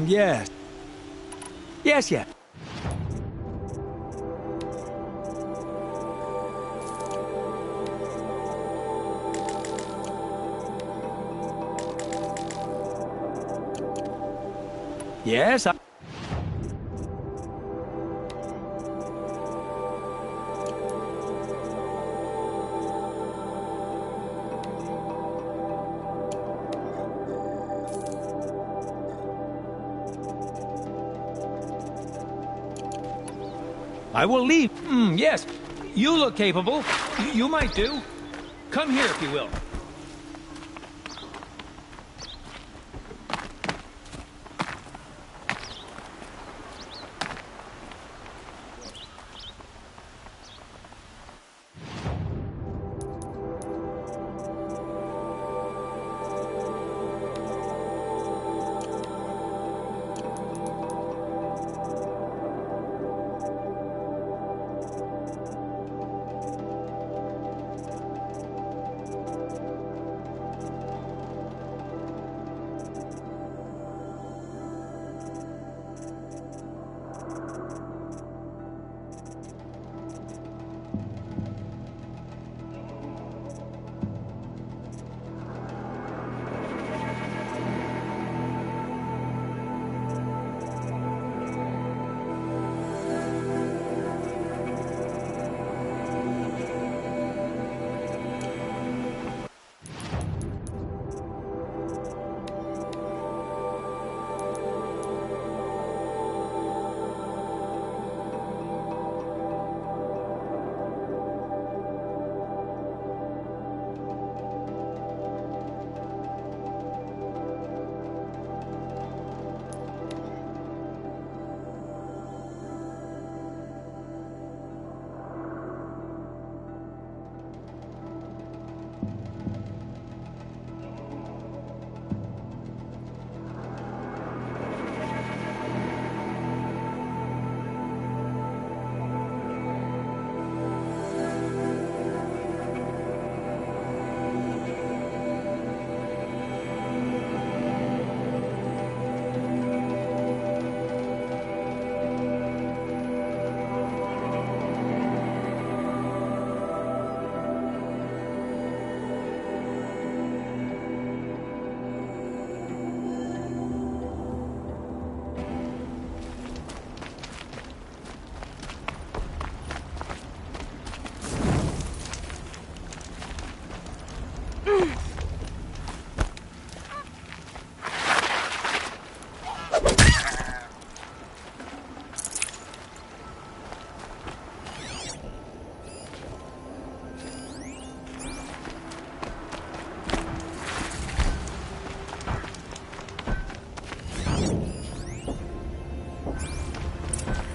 Yes. Yes, yes. Yes, I will leave. Yes. You look capable. You might do. Come here if you will.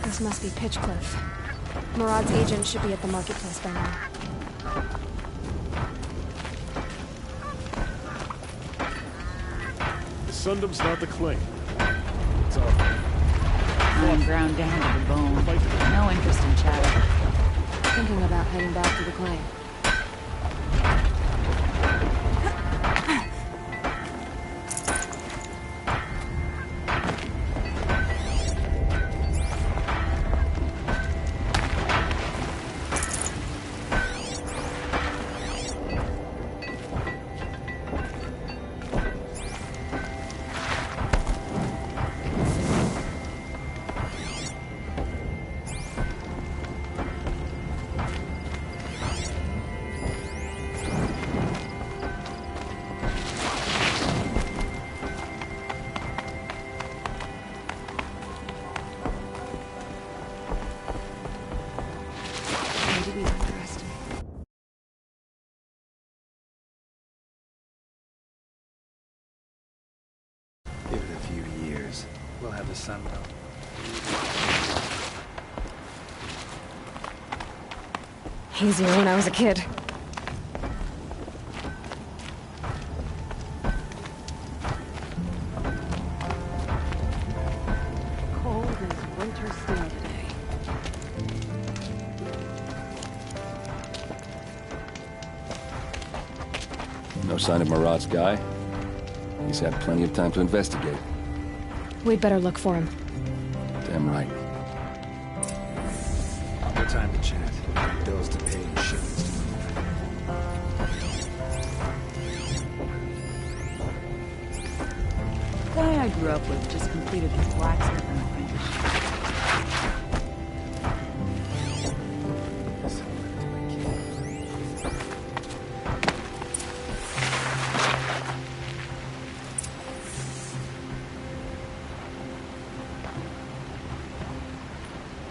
This must be Pitchcliff. Murad's agent should be at the marketplace by now. The Sundom's not the claim. It's all. I'm ground down to the bone. No interest in chatting. Thinking about heading back to the claim. Give it a few years. We'll have the sun out. Easier when I was a kid. Cold as winter snow today. No sign of Murad's guy? He's had plenty of time to investigate. We'd better look for him. Damn right. No time to chat. Bills to pay and shipments to move. The guy I grew up with just completed his blacksmithing apprenticeship.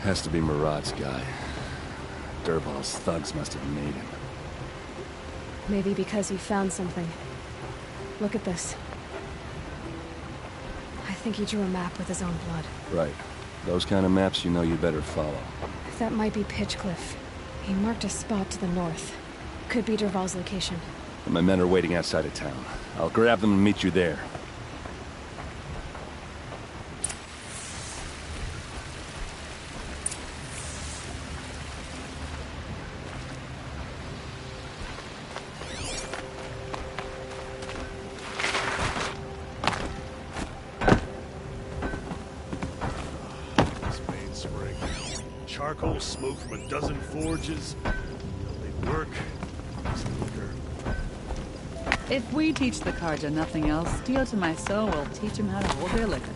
Has to be Murad's guy. Dervahl's thugs must have made him. Maybe because he found something. Look at this. I think he drew a map with his own blood. Right. Those kind of maps you know you better follow. That might be Pitchcliff. He marked a spot to the north. Could be Dervahl's location. My men are waiting outside of town. I'll grab them and meet you there. Spain spring. Charcoal smoke from a dozen forges. They work. It's liquor. If we teach the Carja nothing else, Steel to my soul will teach them how to hold their liquor.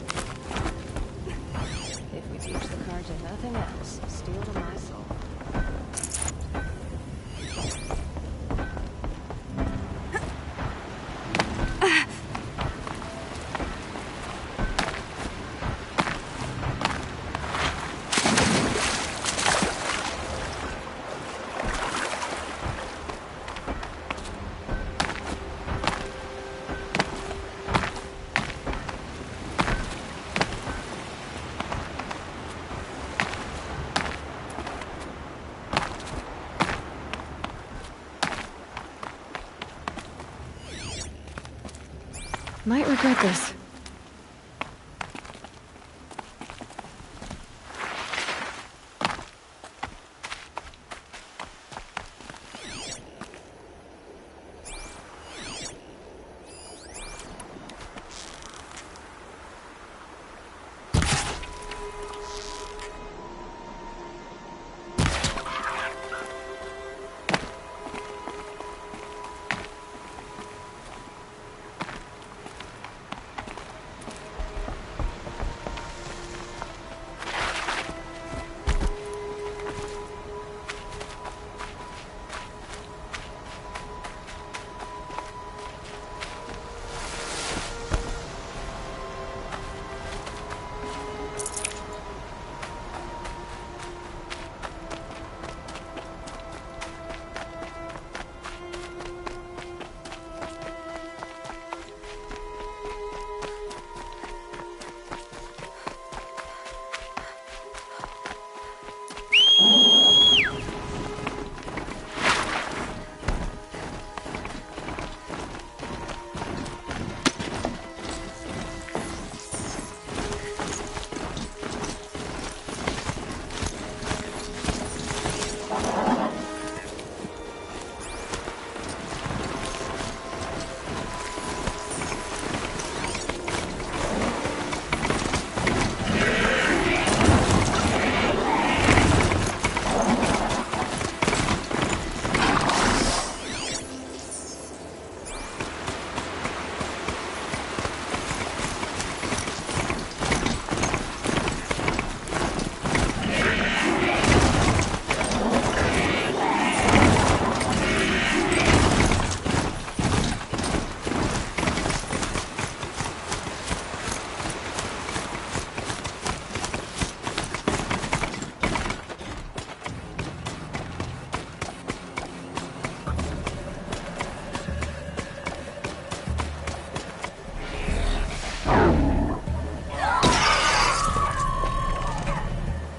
If we teach the Carja nothing else, Steel to my soul. Might regret this.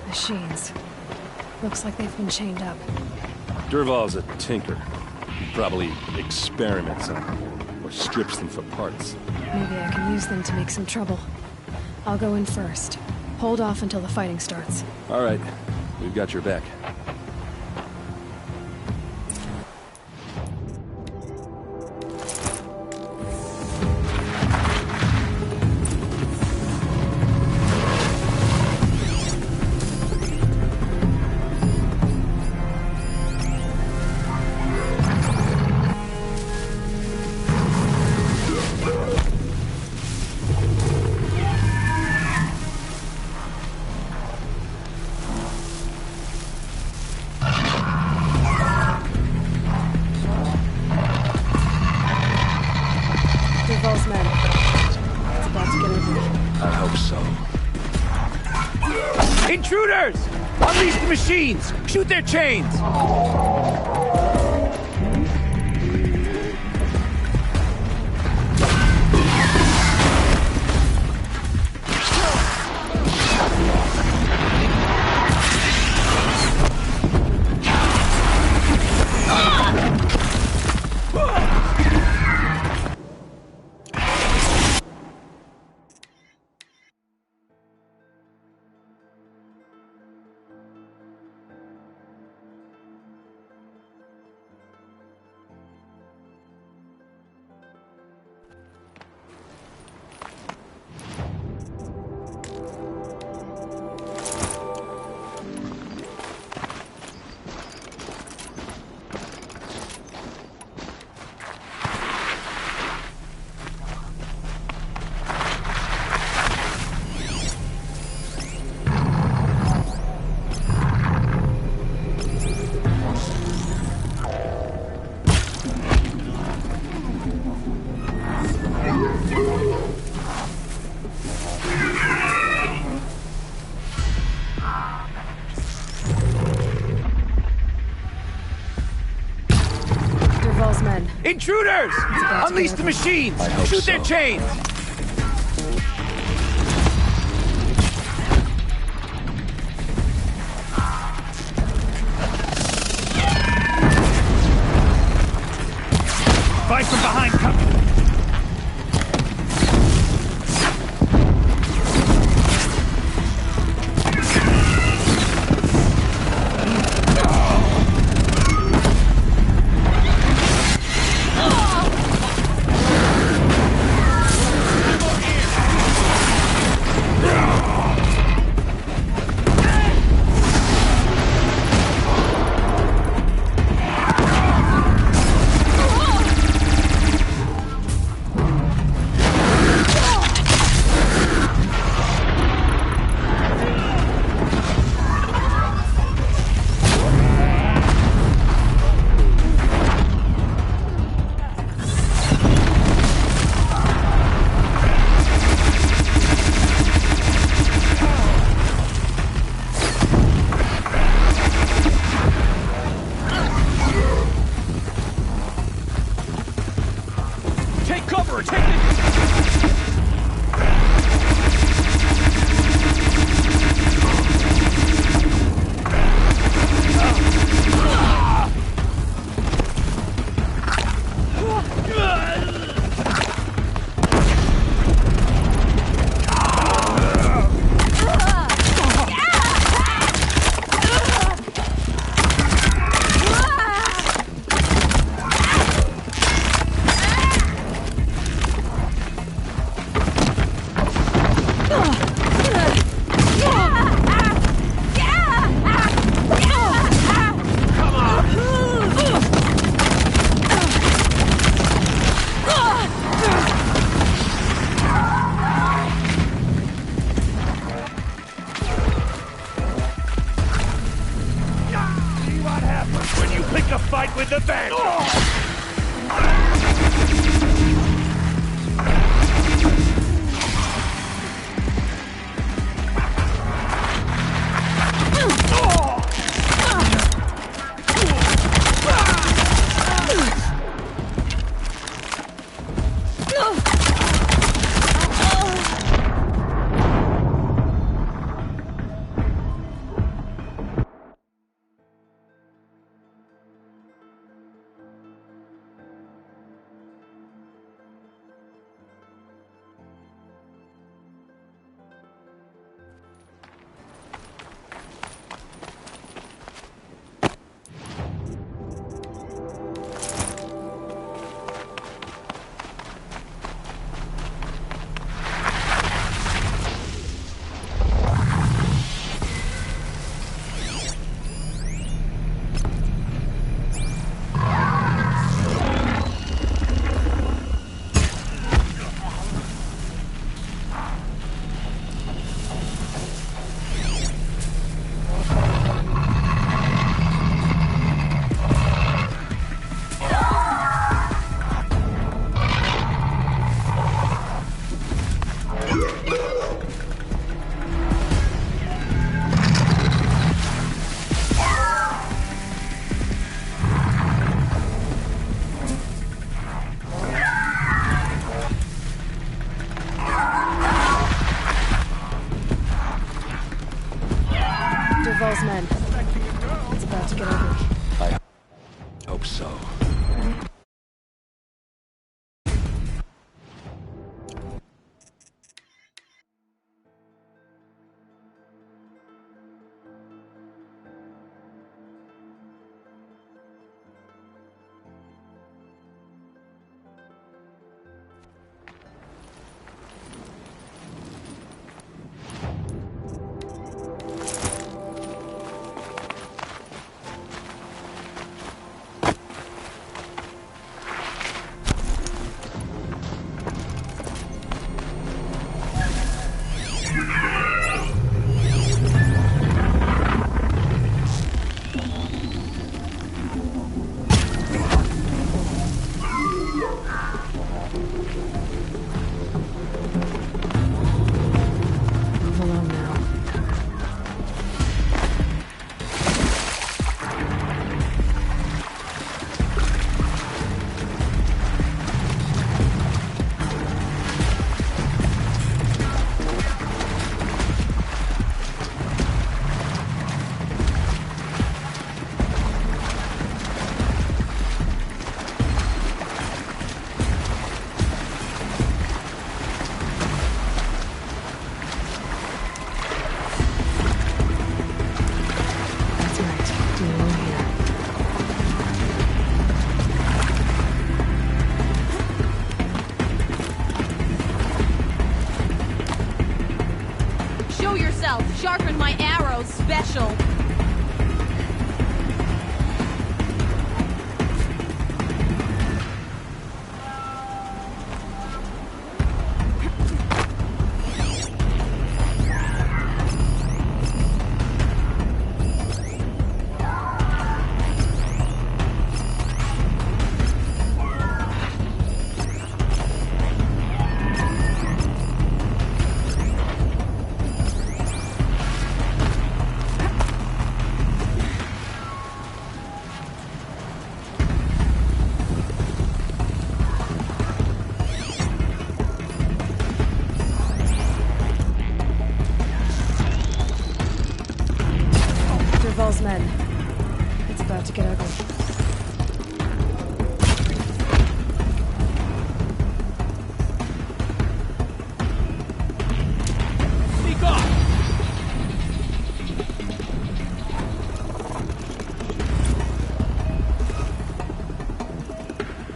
Machines. Looks like they've been chained up. Dervahl's a tinker. He probably experiments on them, or strips them for parts. Maybe I can use them to make some trouble. I'll go in first. Hold off until the fighting starts. All right. We've got your back. Durval's men. It's about to get ugly. I hope so. Intruders! Unleash the machines! Shoot their chains! Men. Intruders! Unleash the machines! Shoot their chains! Fight from behind, come! Pick a fight with the band! Dervahl's men. It's about to get ugly. I hope so. Move along now. That's right. Do you here? Show yourself! Sharpen my arrows, special! Dervahl's men. It's about to get ugly. Speak off!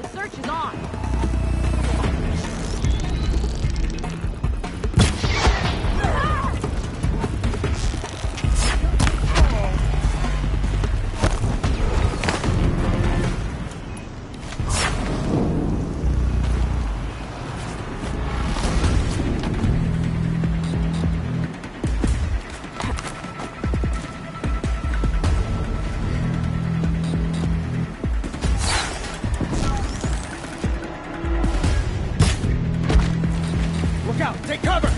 The search is on! Look out! Take cover!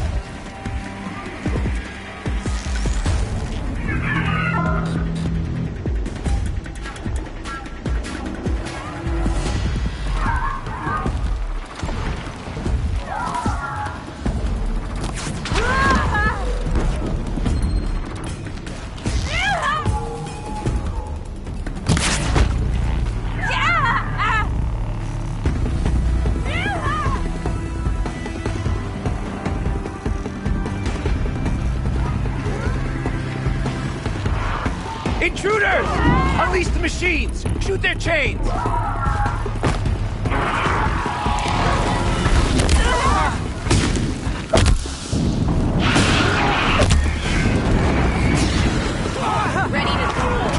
Intruders! Unleash the machines! Shoot their chains! Ready to duel!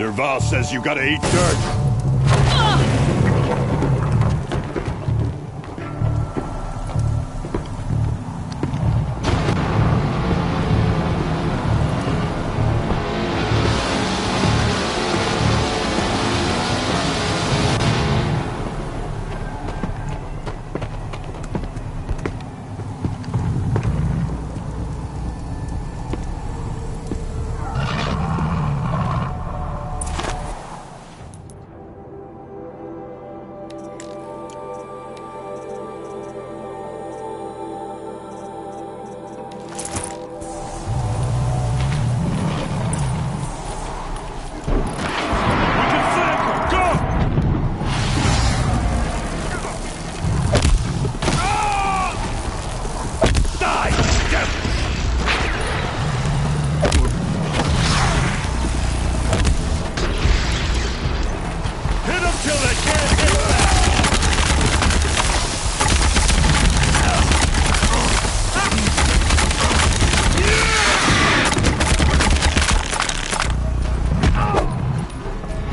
Dervahl says you gotta eat dirt.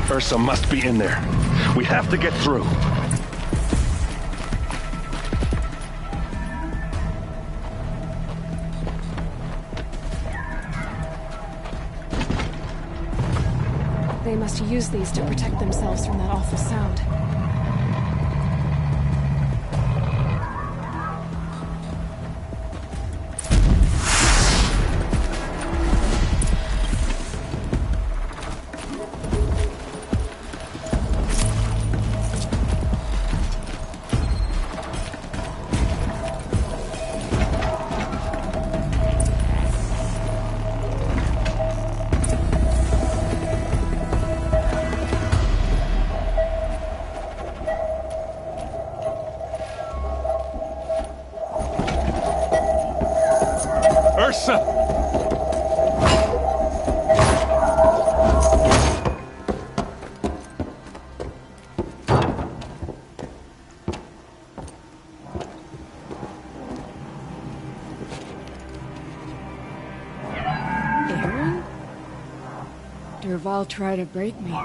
Ursa must be in there. We have to get through. They must use these to protect themselves from that awful sound. Ursa! Aaron? Dervahl tried to break me.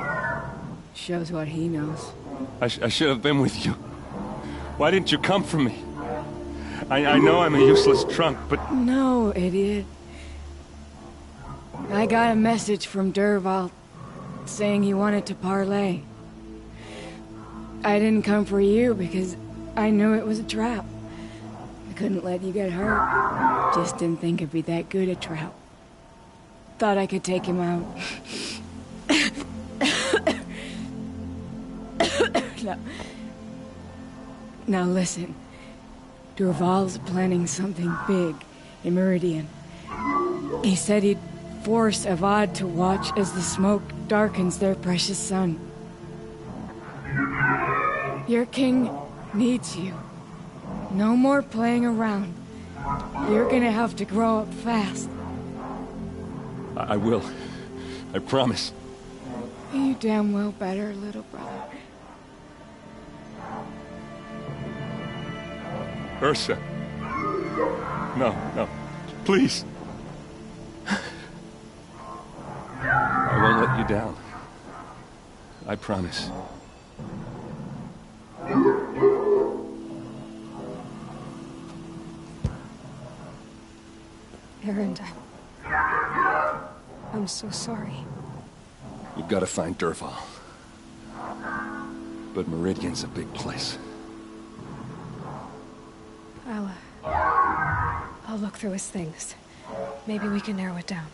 Shows what he knows. I should have been with you. Why didn't you come for me? I know I'm a useless trunk, but... No, idiot. I got a message from Dervahl saying he wanted to parlay. I didn't come for you because I knew it was a trap. I couldn't let you get hurt. Just didn't think it'd be that good a trap. Thought I could take him out. Now listen. Dervahl's planning something big in Meridian. He said he'd force Avad to watch as the smoke darkens their precious sun. Your king needs you. No more playing around. You're gonna have to grow up fast. I will. I promise. You damn well better, little brother. Ursa. No, no. Please. I won't let you down. I promise. Aaron, I'm so sorry. We've got to find Dervahl. But Meridian's a big place. I'll look through his things. Maybe we can narrow it down.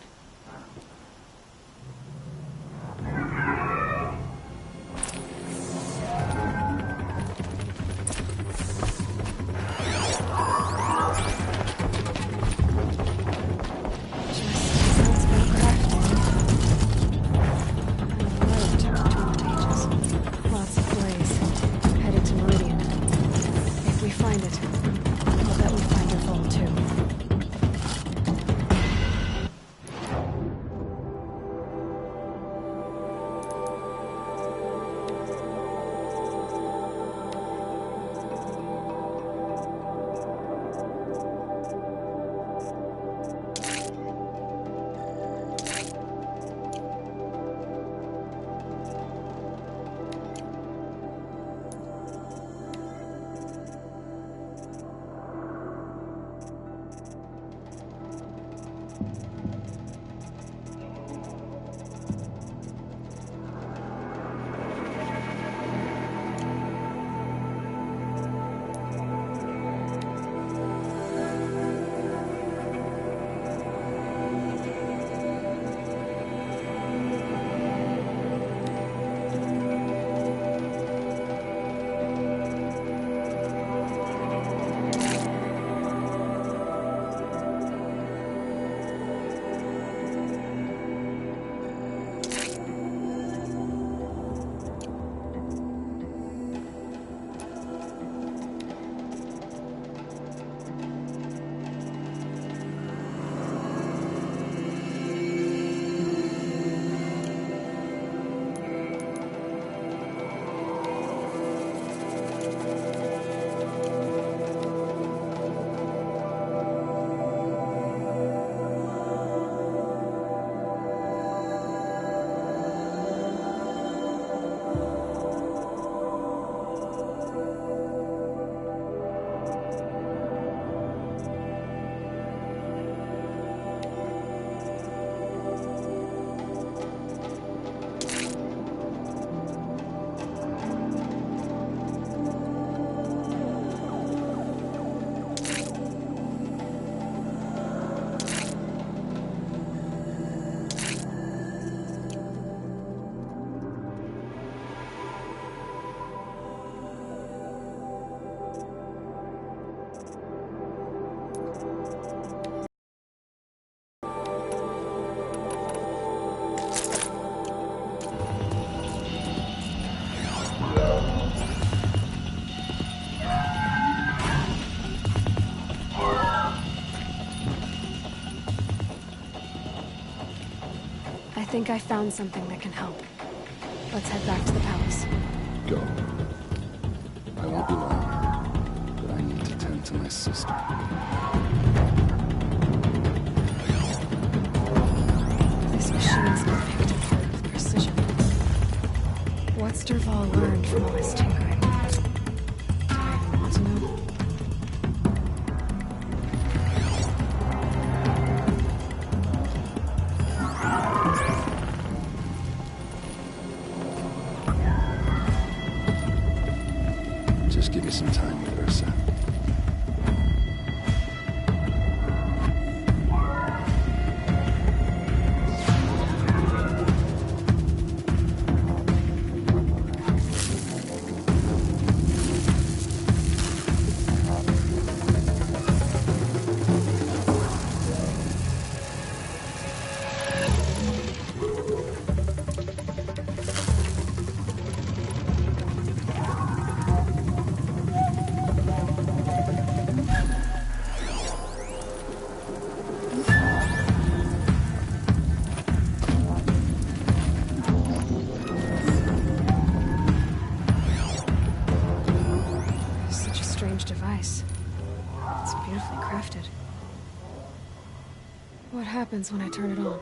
think I found something that can help. Let's head back to the palace. Go. I won't be long, but I need to tend to my sister. This machine's been picked apart with precision. What's Dervahl learned from all his tinkering? Do I even want to know? Just give me some time with Ursa. Such a strange device. It's beautifully crafted. What happens when I turn it on?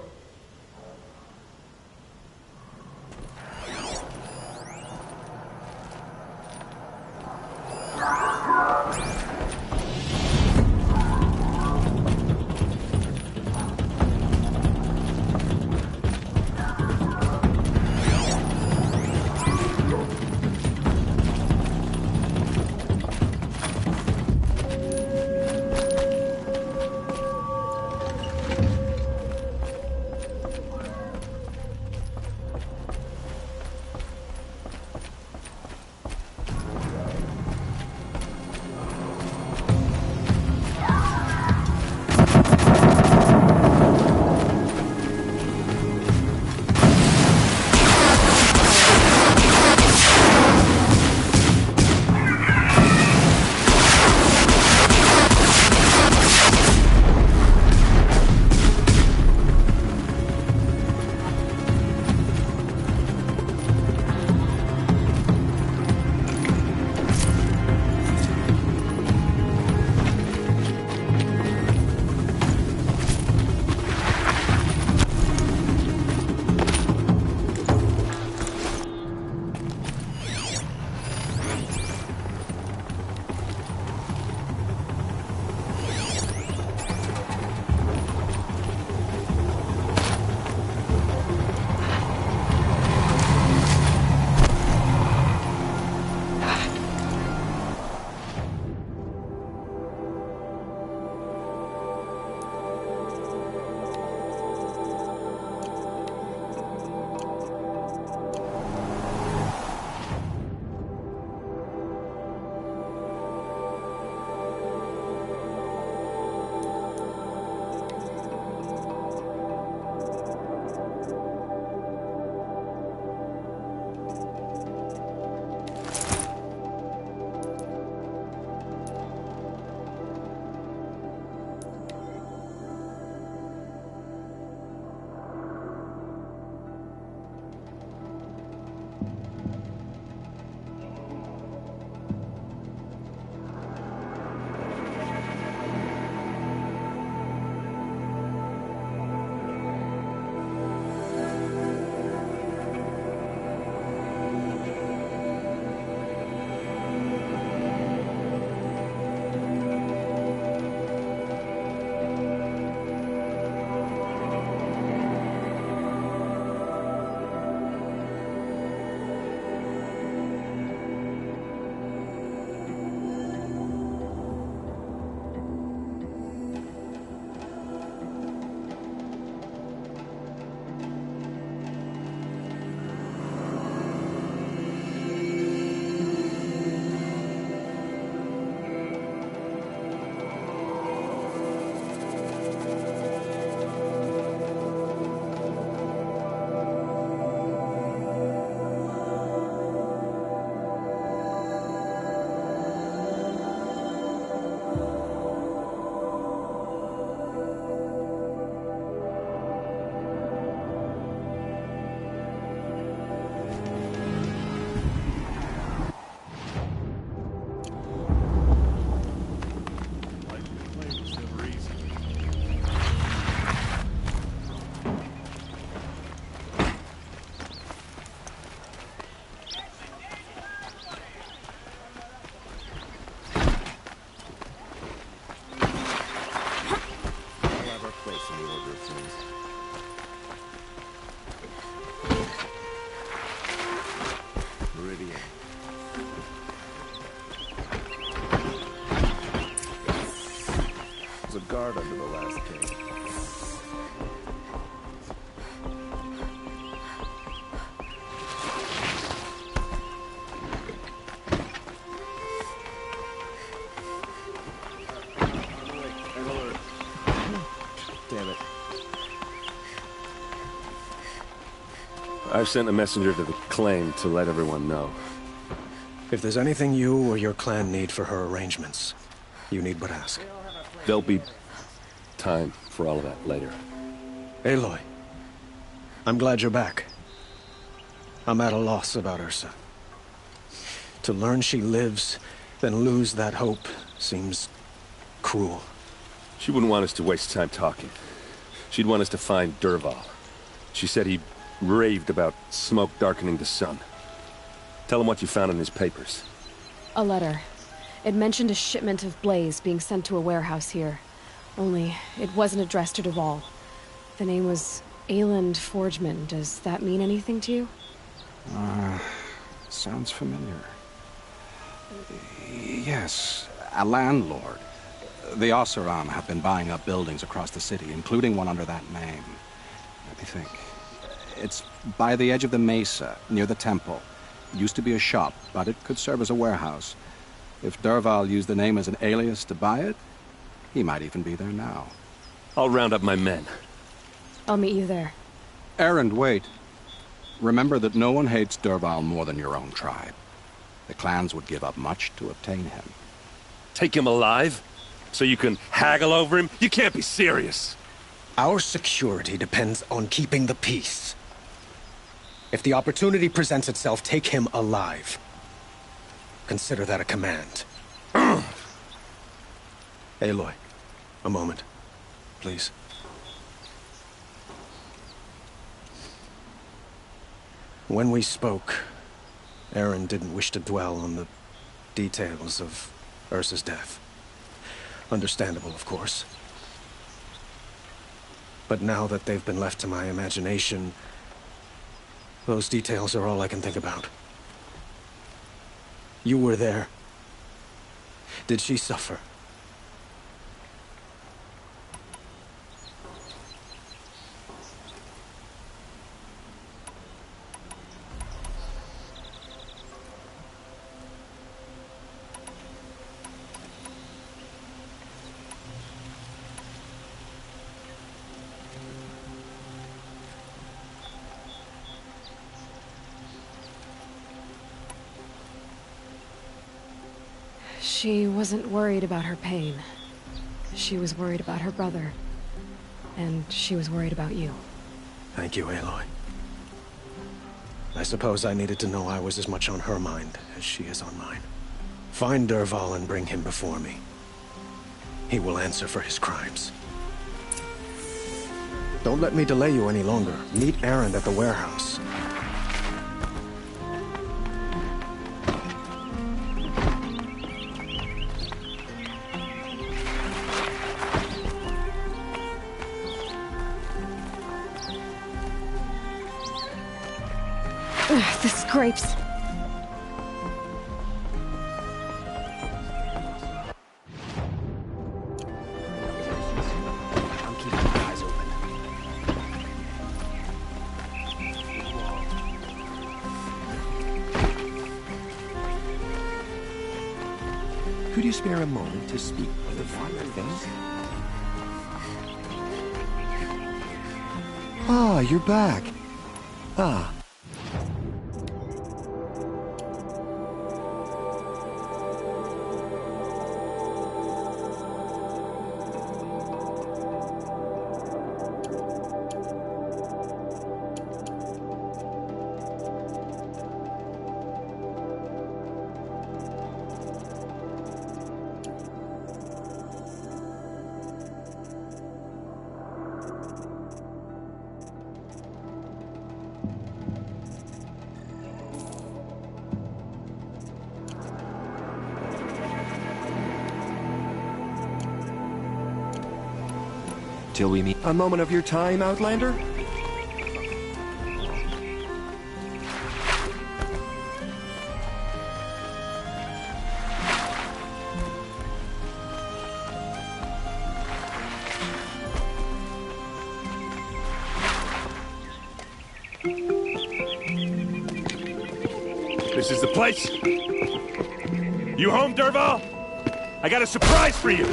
guard under the last king. Damn it. I've sent a messenger to the claim to let everyone know. If there's anything you or your clan need for her arrangements, you need but ask. There'll be time for all of that later. Aloy, I'm glad you're back. I'm at a loss about Ursa. To learn she lives, then lose that hope, seems cruel. She wouldn't want us to waste time talking. She'd want us to find Dervahl. She said he raved about smoke darkening the sun. Tell him what you found in his papers. A letter. It mentioned a shipment of blaze being sent to a warehouse here. Only, it wasn't addressed to Dervahl. The name was Ayland Forgeman. Does that mean anything to you? Sounds familiar. Yes, a landlord. The Oseram have been buying up buildings across the city, including one under that name. Let me think. It's by the edge of the mesa, near the temple. It used to be a shop, but it could serve as a warehouse. If Dervahl used the name as an alias to buy it, he might even be there now. I'll round up my men. I'll meet you there. Erend, wait. Remember that no one hates Dervahl more than your own tribe. The clans would give up much to obtain him. Take him alive? So you can haggle over him? You can't be serious. Our security depends on keeping the peace. If the opportunity presents itself, take him alive. Consider that a command. Aloy, a moment, please. When we spoke, Erend didn't wish to dwell on the details of Ursa's death. Understandable, of course. But now that they've been left to my imagination, those details are all I can think about. You were there. Did she suffer? She wasn't worried about her pain. She was worried about her brother. And she was worried about you. Thank you, Aloy. I suppose I needed to know I was as much on her mind as she is on mine. Find Dervahl and bring him before me. He will answer for his crimes. Don't let me delay you any longer. Meet Erend at the warehouse. Ugh, the scrapes. I'm keeping my eyes open. Could you spare a moment to speak with the father things? Ah, you're back. Ah. Till we meet. A moment of your time, Outlander? This is the place. You home, Dervahl? I got a surprise for you.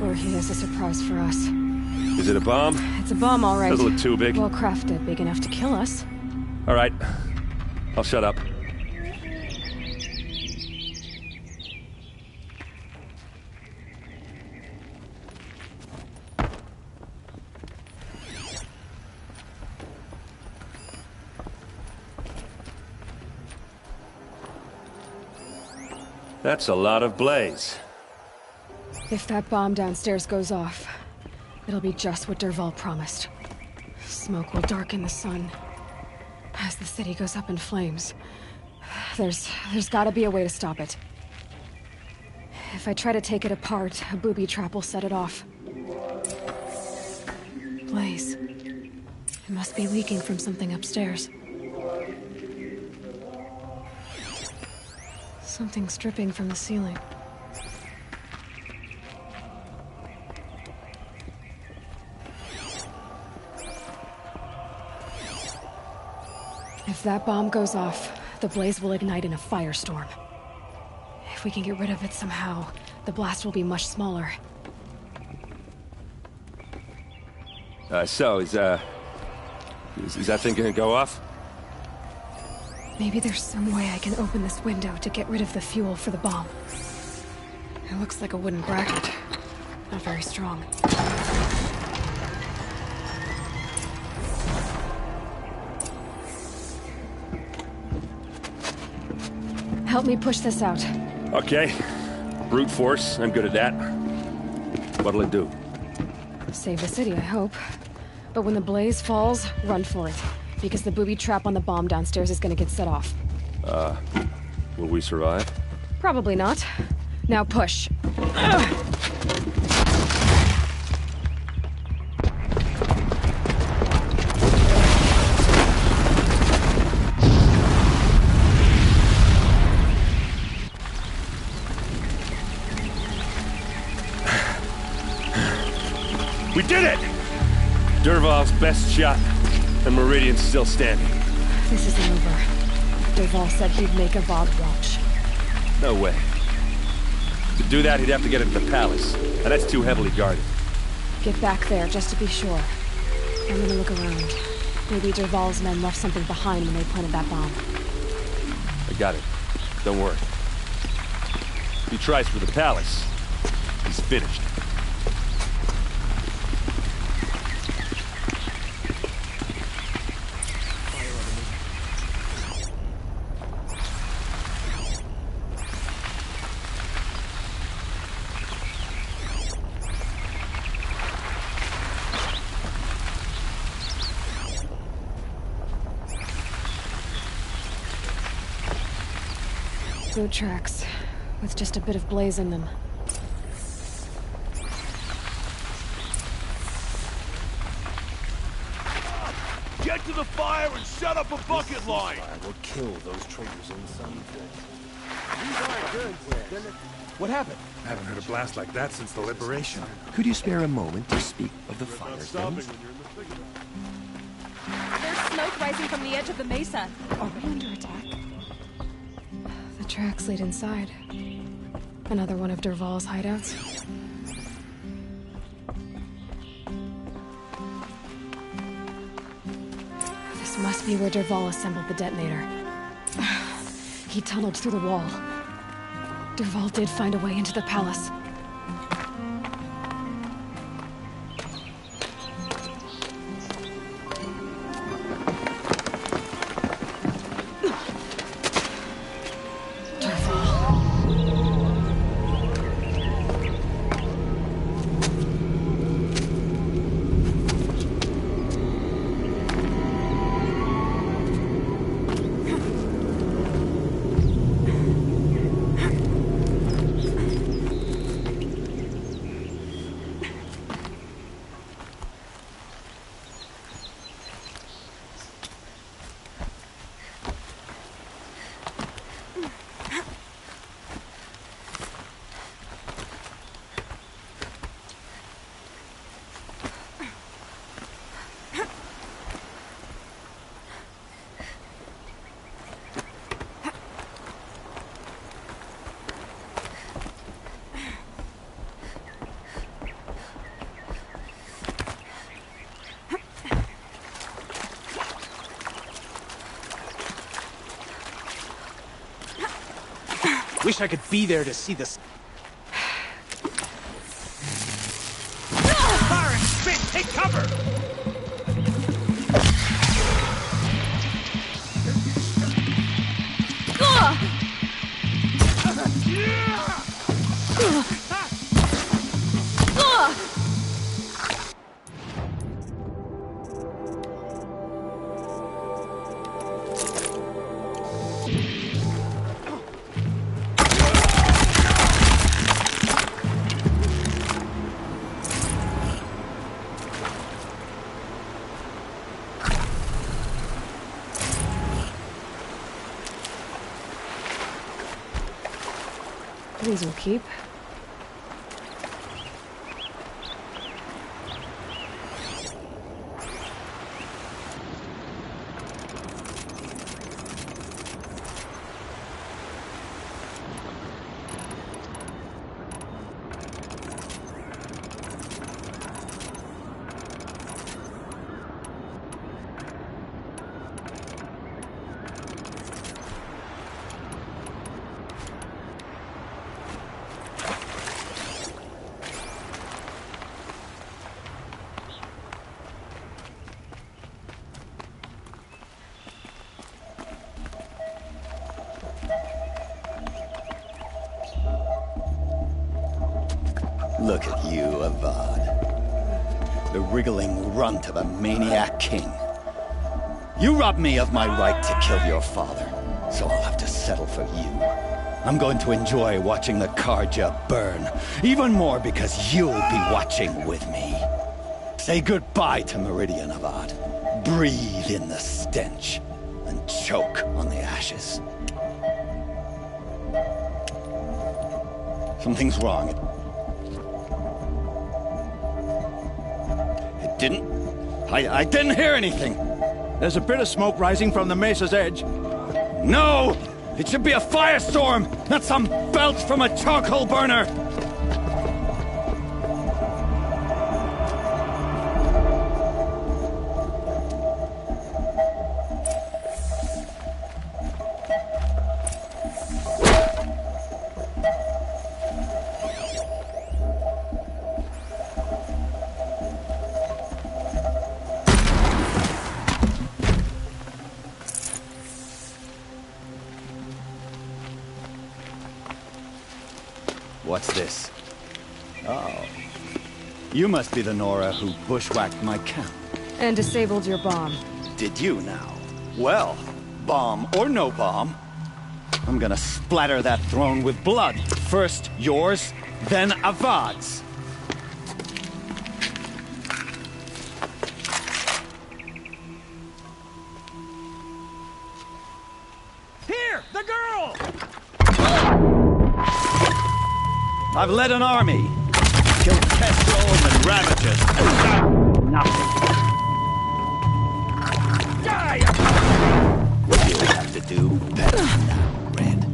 Or he has a surprise for us. Is it a bomb? It's a bomb, all right. Doesn't look too big. Well crafted, big enough to kill us. All right. I'll shut up. That's a lot of blaze. If that bomb downstairs goes off, it'll be just what Dervahl promised. Smoke will darken the sun as the city goes up in flames. There's gotta be a way to stop it. If I try to take it apart, a booby trap will set it off. Blaze. It must be leaking from something upstairs. Something's dripping from the ceiling. If that bomb goes off, the blaze will ignite in a firestorm. If we can get rid of it somehow, the blast will be much smaller. So, is that thing gonna go off? Maybe there's some way I can open this window to get rid of the fuel for the bomb. It looks like a wooden bracket. Not very strong. Help me push this out. Okay. Brute force, I'm good at that. What'll it do? Save the city, I hope. But when the blaze falls, run for it. Because the booby trap on the bomb downstairs is gonna get set off. Will we survive? Probably not. Now push. We did it! Dervahl's best shot, and Meridian's still standing. This isn't over. Dervahl said he'd make Avad watch. No way. To do that, he'd have to get into the palace, and that's too heavily guarded. Get back there, just to be sure. I'm gonna look around. Maybe Dervahl's men left something behind when they planted that bomb. I got it. Don't worry. If he tries for the palace, he's finished. Boot tracks, with just a bit of blaze in them. Get to the fire and set up a bucket line! I will kill those traitors in some What happened? I haven't heard a blast like that since the liberation. Could you spare a moment to speak of the fire things? There's smoke rising from the edge of the mesa. Are we under attack? The tracks lead inside. Another one of Dervahl's hideouts. This must be where Dervahl assembled the detonator. He tunneled through the wall. Dervahl did find a way into the palace. Wish I could be there to see this. Fire and spit! Take cover! These will keep. Look at you, Avad. The wriggling runt of a maniac king. You robbed me of my right to kill your father, so I'll have to settle for you. I'm going to enjoy watching the Carja burn, even more because you'll be watching with me. Say goodbye to Meridian, Avad. Breathe in the stench, and choke on the ashes. Something's wrong. I didn't hear anything. There's a bit of smoke rising from the mesa's edge. No! It should be a firestorm, not some belch from a charcoal burner! What's this? Oh. You must be the Nora who bushwhacked my camp. And disabled your bomb. Did you now? Well, bomb or no bomb, I'm gonna splatter that throne with blood. First yours, then Avad's. Here! The girl! I've led an army. Killed Kestrels and Ravagers. Nothing. Die! You'll have to do better than that, Red.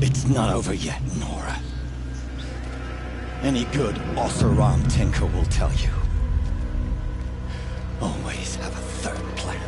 It's not over yet, Nora. Any good Oseram tinker will tell you. Always have a third plan.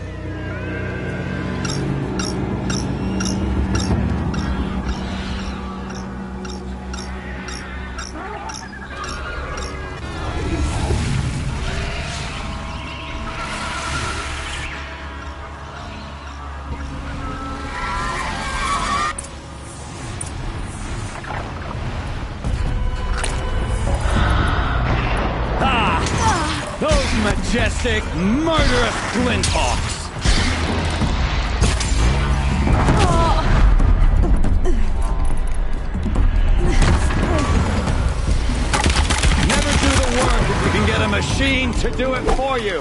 Majestic, murderous Glinthawks! Never do the work if you can get a machine to do it for you!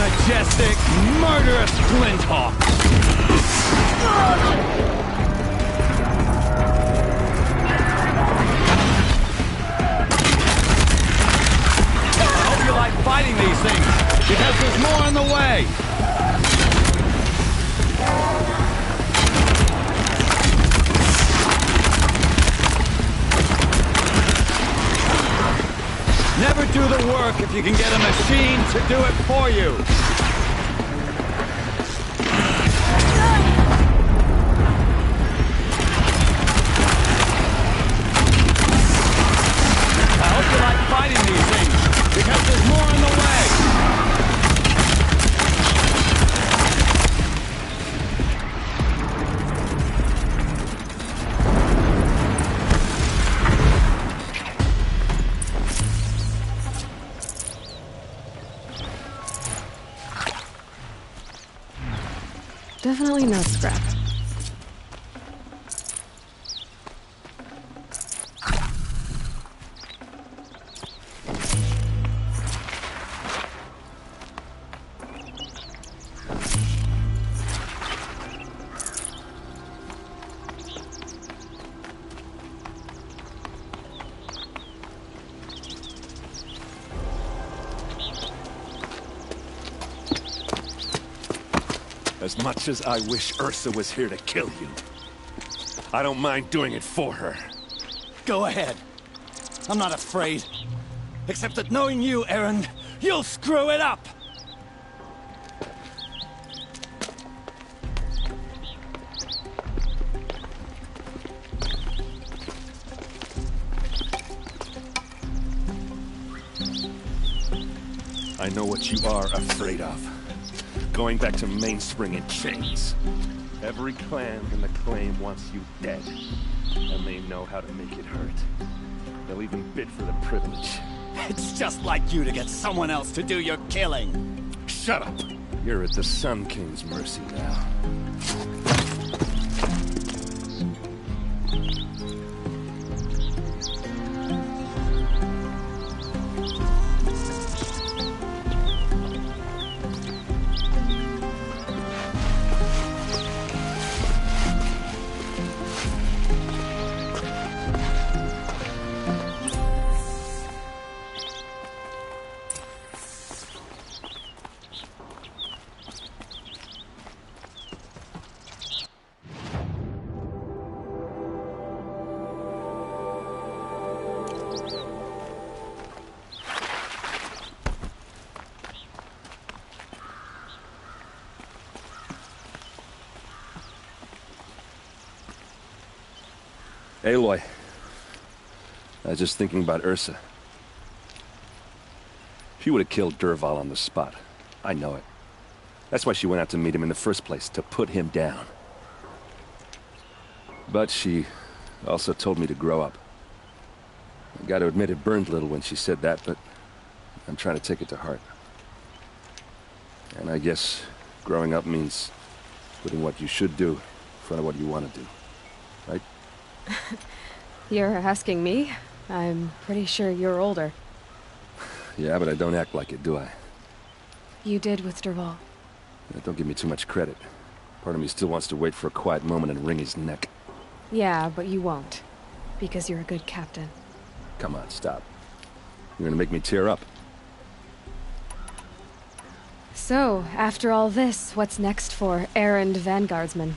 majestic, murderous Glinthawk! I hope you like fighting these things, because there's more on the way! Never do the work if you can get a machine to do it for you! I hope you like fighting these things, because there's more on the way! Definitely no scrap. As much as I wish Ursa was here to kill you, I don't mind doing it for her. Go ahead. I'm not afraid. Except that knowing you, Erend, you'll screw it up! I know what you are afraid of. Going back to Mainspring in chains. Every clan in the claim wants you dead. And they know how to make it hurt. They'll even bid for the privilege. It's just like you to get someone else to do your killing. Shut up! You're at the Sun King's mercy now. Aloy, I was just thinking about Ursa. She would have killed Dervahl on the spot. I know it. That's why she went out to meet him in the first place, to put him down. But she also told me to grow up. I gotta admit it burned a little when she said that, but I'm trying to take it to heart. And I guess growing up means putting what you should do in front of what you want to do. Right? You're asking me? I'm pretty sure you're older. Yeah, but I don't act like it, do I? You did with Dervahl. Yeah, don't give me too much credit. Part of me still wants to wait for a quiet moment and wring his neck. Yeah, but you won't. Because you're a good captain. Come on, stop. You're gonna make me tear up. So, after all this, what's next for Erend Vanguardsman?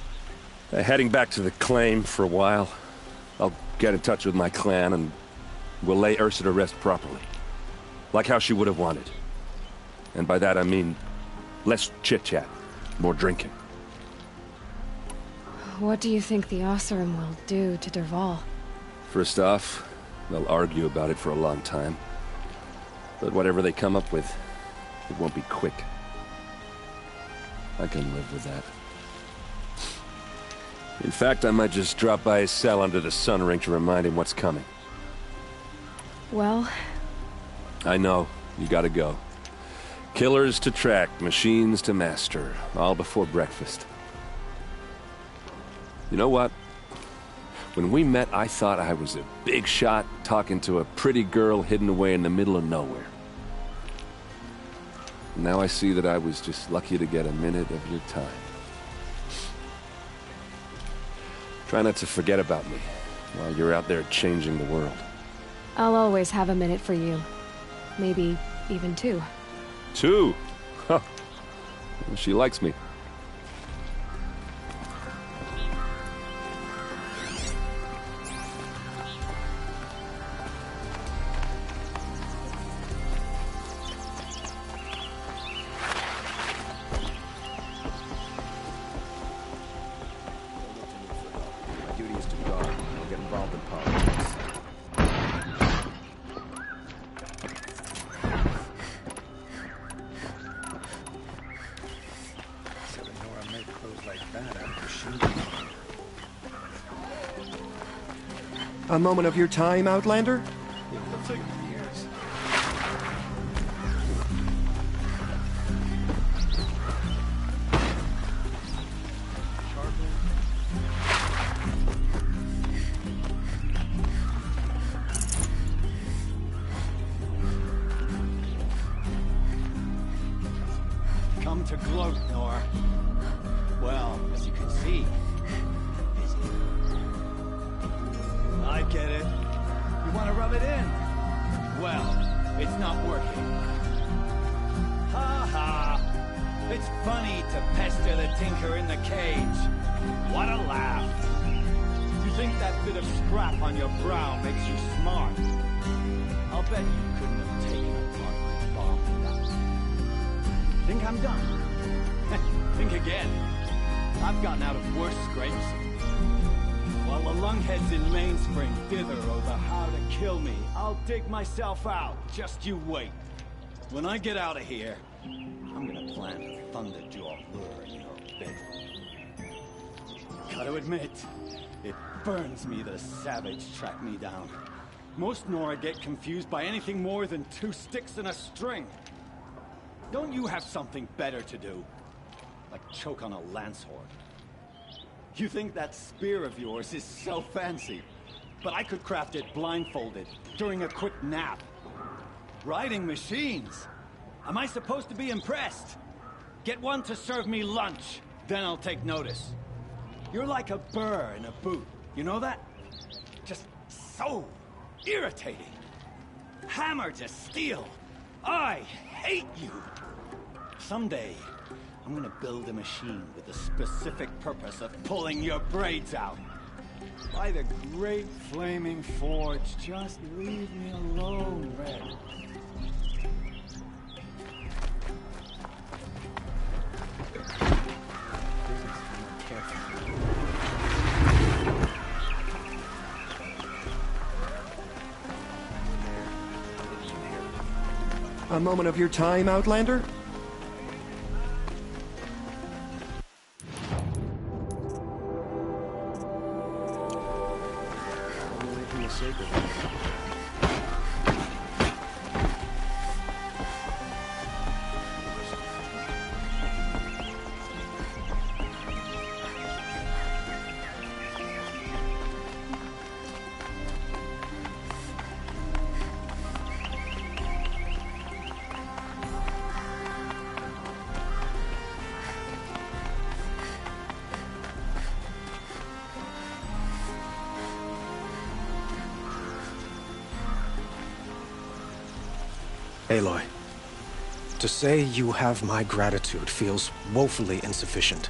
Heading back to the claim for a while. I'll get in touch with my clan and we'll lay Ursa to rest properly. Like how she would have wanted. And by that I mean less chit-chat, more drinking. What do you think the Oseram will do to Dervahl? First off, they'll argue about it for a long time. But whatever they come up with, it won't be quick. I can live with that. In fact, I might just drop by his cell under the sun ring to remind him what's coming. Well... I know. You gotta go. Killers to track, machines to master. All before breakfast. You know what? When we met, I thought I was a big shot talking to a pretty girl hidden away in the middle of nowhere. Now I see that I was just lucky to get a minute of your time. Try not to forget about me while you're out there changing the world. I'll always have a minute for you. Maybe even 2. 2? Huh. Well, she likes me. My duty is to guard. Don't get involved in politics. A moment of your time, Outlander? Come to gloat, Nora. Well, as you can see, busy. I get it. You want to rub it in? Well, it's not working. Ha ha! It's funny to pester the tinker in the cage. What a laugh. You think that bit of scrap on your brow makes you smart? I'll bet you couldn't have taken apart my bomb without me. Think I'm done? Think again. I've gotten out of worse scrapes. While the lungheads in Mainspring dither over how to kill me, I'll dig myself out. Just you wait. When I get out of here, I'm gonna plant a Thunderjaw lure in your bedroom. Gotta admit, it burns me the savage tracked me down. Most Nora get confused by anything more than 2 sticks and a string. Don't you have something better to do? Like choke on a lance horn. You think that spear of yours is so fancy, but I could craft it blindfolded during a quick nap. Riding machines? Am I supposed to be impressed? Get one to serve me lunch, then I'll take notice. You're like a burr in a boot, you know that? Just so irritating. Hammer to steel. I hate you. Someday, I'm gonna build a machine with the specific purpose of pulling your braids out. By the great flaming forge, just leave me alone, Red. A moment of your time, Outlander? Aloy, to say you have my gratitude feels woefully insufficient.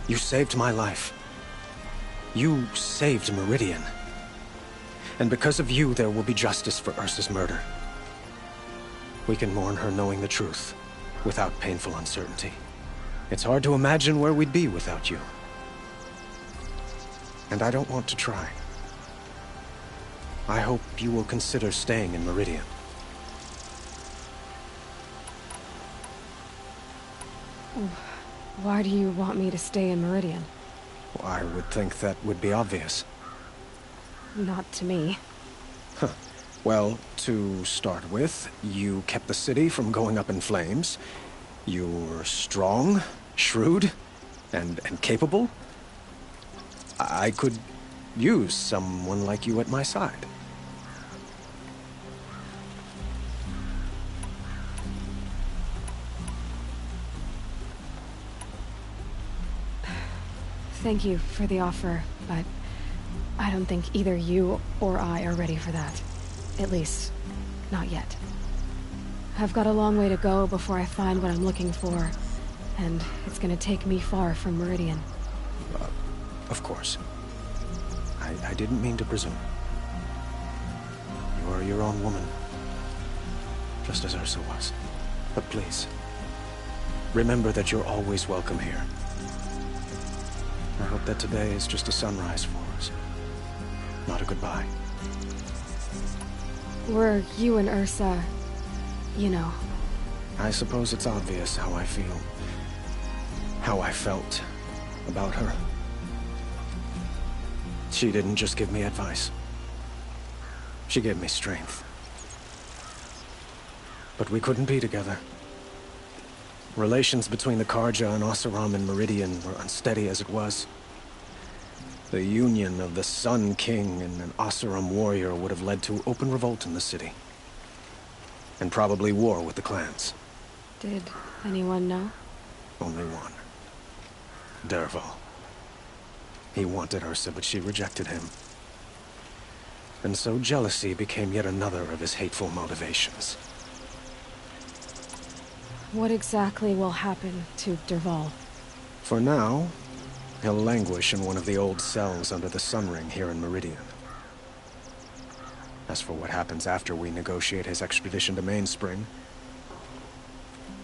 You saved my life. You saved Meridian. And because of you, there will be justice for Ursa's murder. We can mourn her knowing the truth, without painful uncertainty. It's hard to imagine where we'd be without you. And I don't want to try. I hope you will consider staying in Meridian. Why do you want me to stay in Meridian? Well, I would think that would be obvious. Not to me. Huh. Well, to start with, you kept the city from going up in flames. You're strong, shrewd, and capable. I could use someone like you at my side. Thank you for the offer, but I don't think either you or I are ready for that. At least, not yet. I've got a long way to go before I find what I'm looking for, and it's gonna take me far from Meridian. Of course. I didn't mean to presume. You are your own woman, just as Ursa was. But please, remember that you're always welcome here. I hope that today is just a sunrise for us, not a goodbye. Were you and Ursa, you know? I suppose it's obvious how I feel. How I felt about her. She didn't just give me advice. She gave me strength. But we couldn't be together. Relations between the Carja and Oseram and Meridian were unsteady as it was. The union of the Sun King and an Oseram warrior would have led to open revolt in the city. And probably war with the clans. Did anyone know? Only one. Dervahl. He wanted Ursa, but she rejected him. And so jealousy became yet another of his hateful motivations. What exactly will happen to Dervahl? For now, he'll languish in one of the old cells under the Sun Ring here in Meridian. As for what happens after we negotiate his extradition to Mainspring,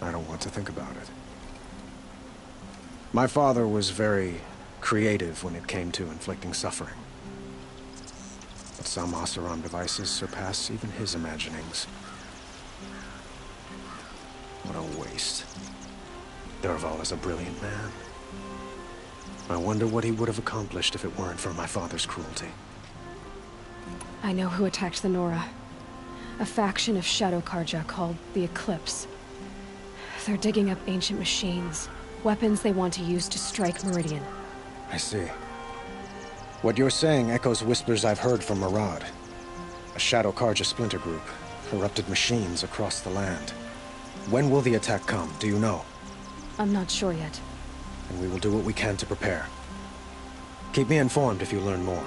I don't want to think about it. My father was very creative when it came to inflicting suffering. But some Oseram devices surpass even his imaginings. What a waste. Dervahl is a brilliant man. I wonder what he would have accomplished if it weren't for my father's cruelty. I know who attacked the Nora. A faction of Shadow Carja called the Eclipse. They're digging up ancient machines, weapons they want to use to strike Meridian. I see. What you're saying echoes whispers I've heard from Murad. A Shadow Carja splinter group, corrupted machines across the land. When will the attack come, do you know? I'm not sure yet. And we will do what we can to prepare. Keep me informed if you learn more.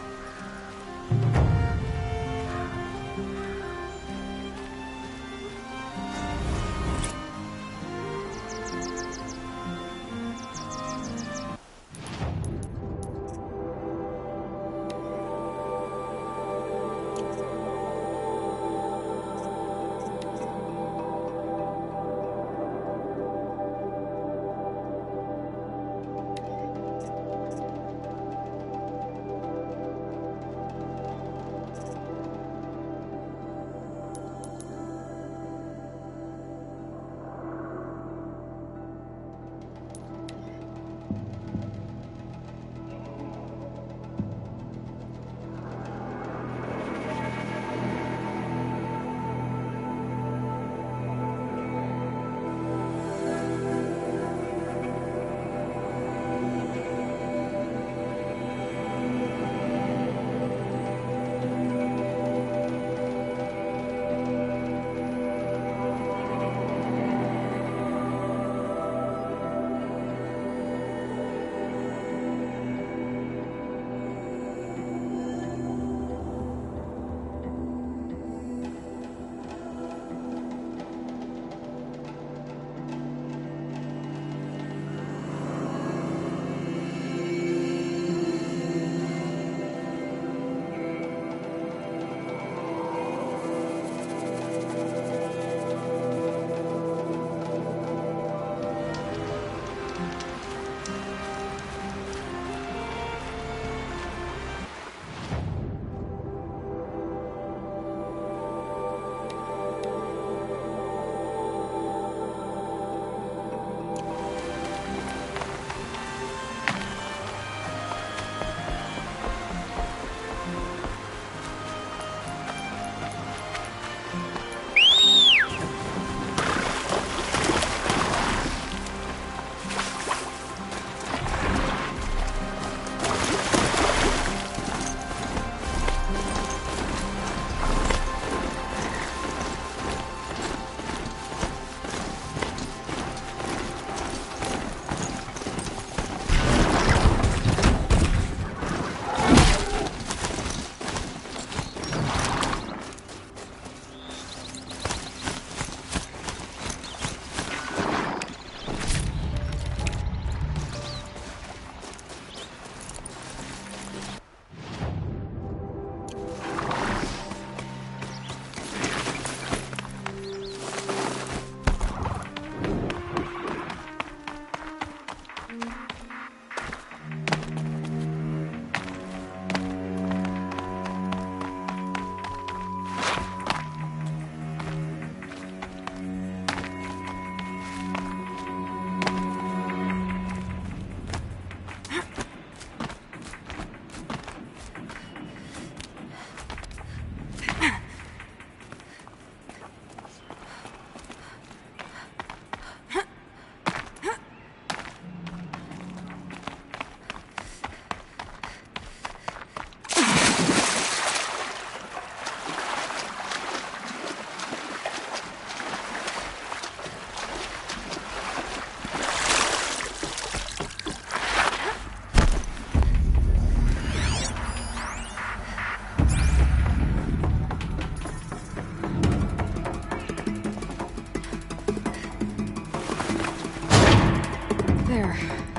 There,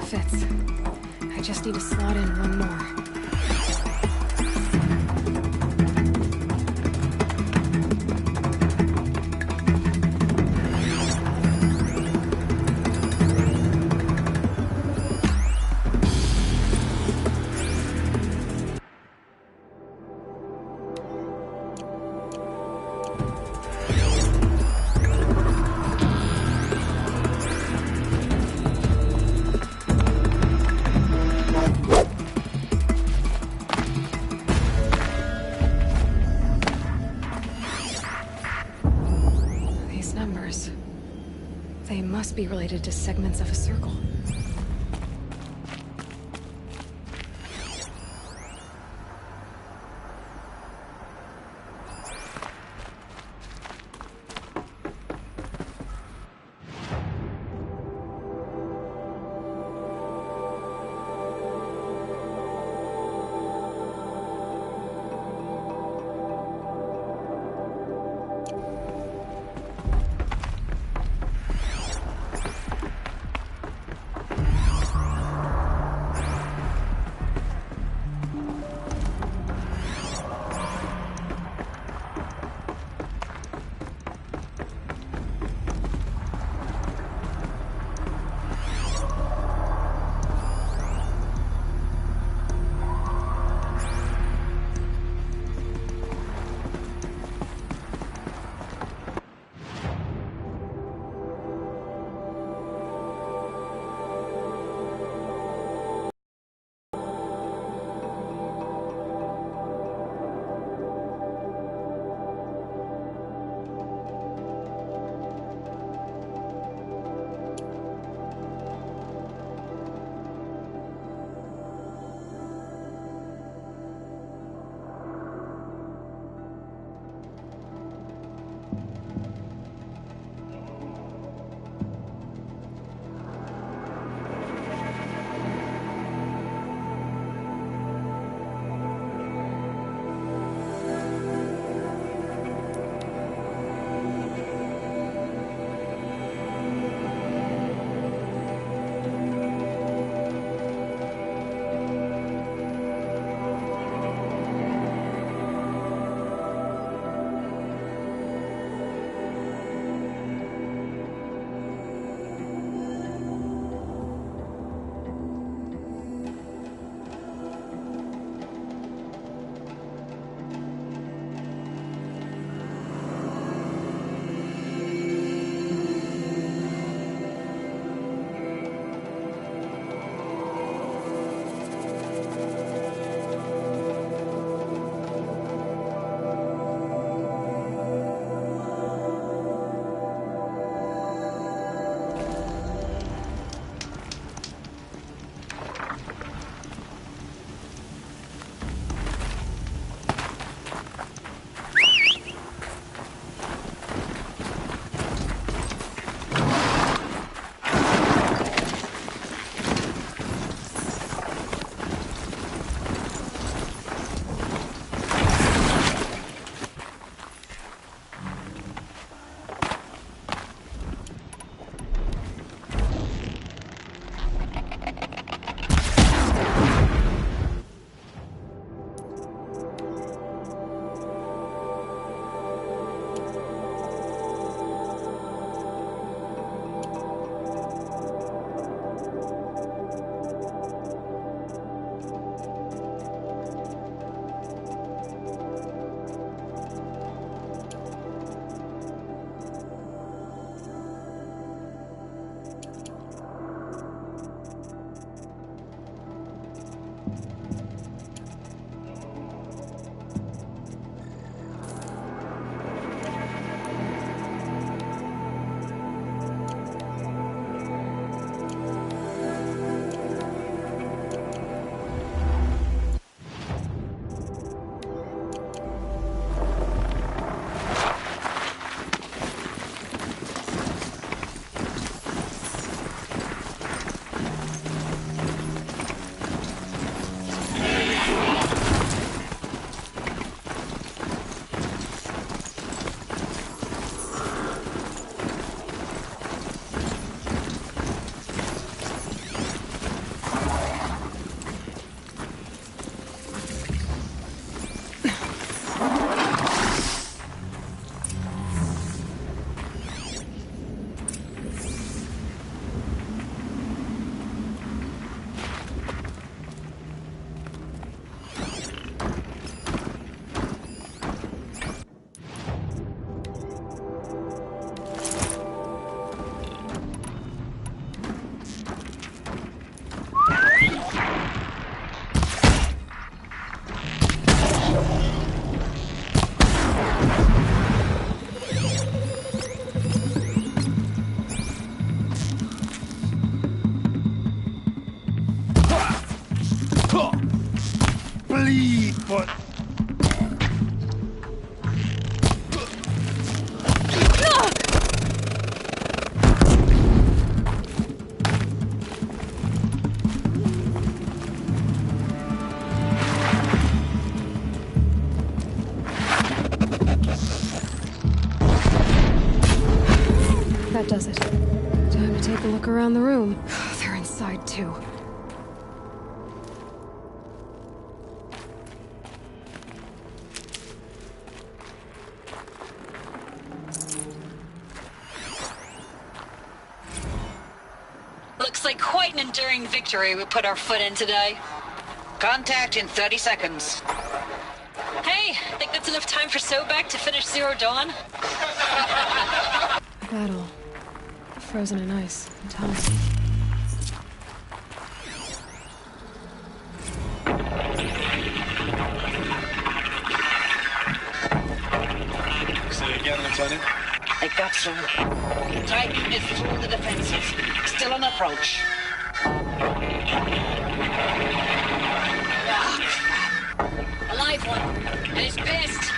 fits. I just need to slot in one more. They must be related to segments of a circle. But... That does it. Time to take a look around the room. They're inside, too. Looks like quite an enduring victory we put our foot in today. Contact in 30 seconds. Hey, think that's enough time for Sobek to finish Zero Dawn? Battle. Frozen in ice. And time. Say again, Lieutenant? I got some. Titan is through the defenses. Still on approach. A live one. And he's pissed.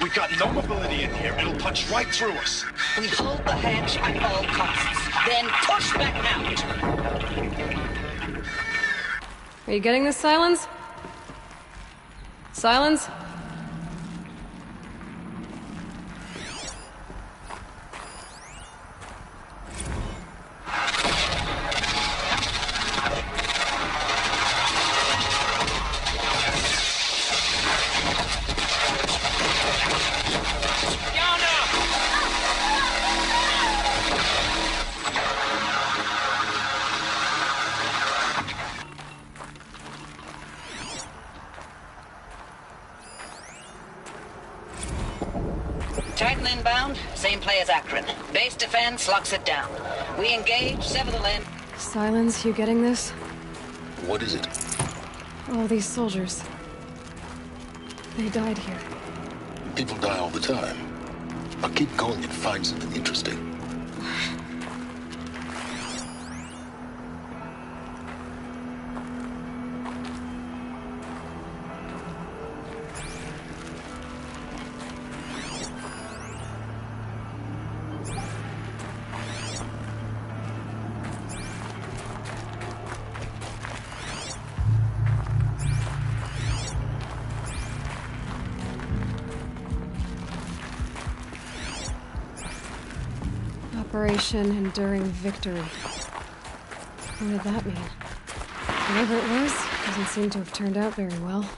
We've got no mobility in here. It'll punch right through us. We hold the hedge at all costs. Then push back out. Are you getting this, Silence? Silence? Titan inbound, same play as Akron. Base defense locks it down. We engage, sever the land. Silence, you getting this? What is it? All these soldiers. They died here. People die all the time. I'll keep going and find something interesting. Operation Enduring Victory. What did that mean? Whatever it was, doesn't seem to have turned out very well.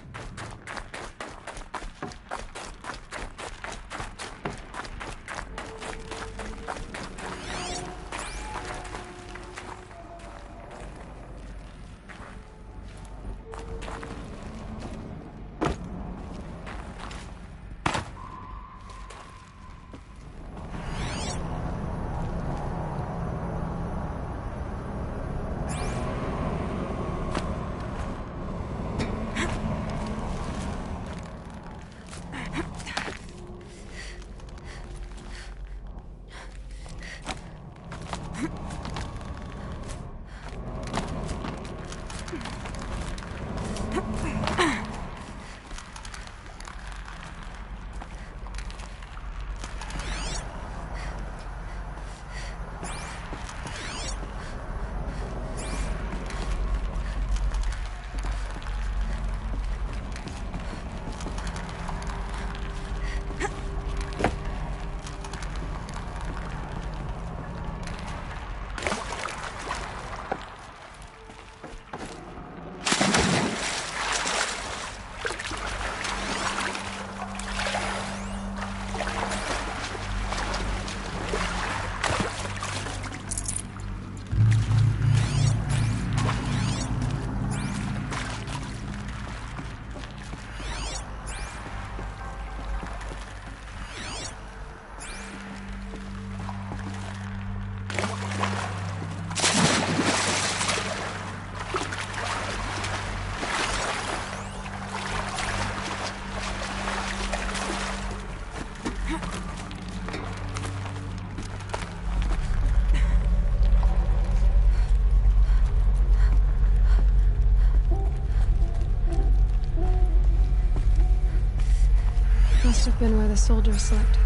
Must have been where the soldiers slept.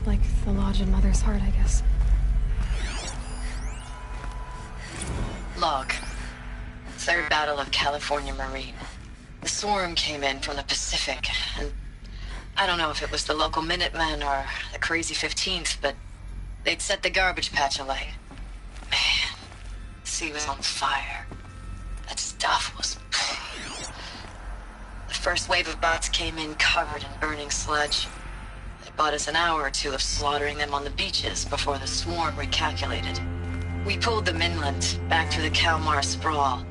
Like the lodge in Mother's Heart, I guess. Log. Third Battle of California Marine. The swarm came in from the Pacific, and I don't know if it was the local Minutemen or the Crazy 15th, but they'd set the garbage patch alight. Man, the sea was on fire. That stuff was... The first wave of bots came in covered in burning sludge. It bought us an hour or two of slaughtering them on the beaches before the swarm recalculated. We pulled them inland, back through the Kalmar sprawl.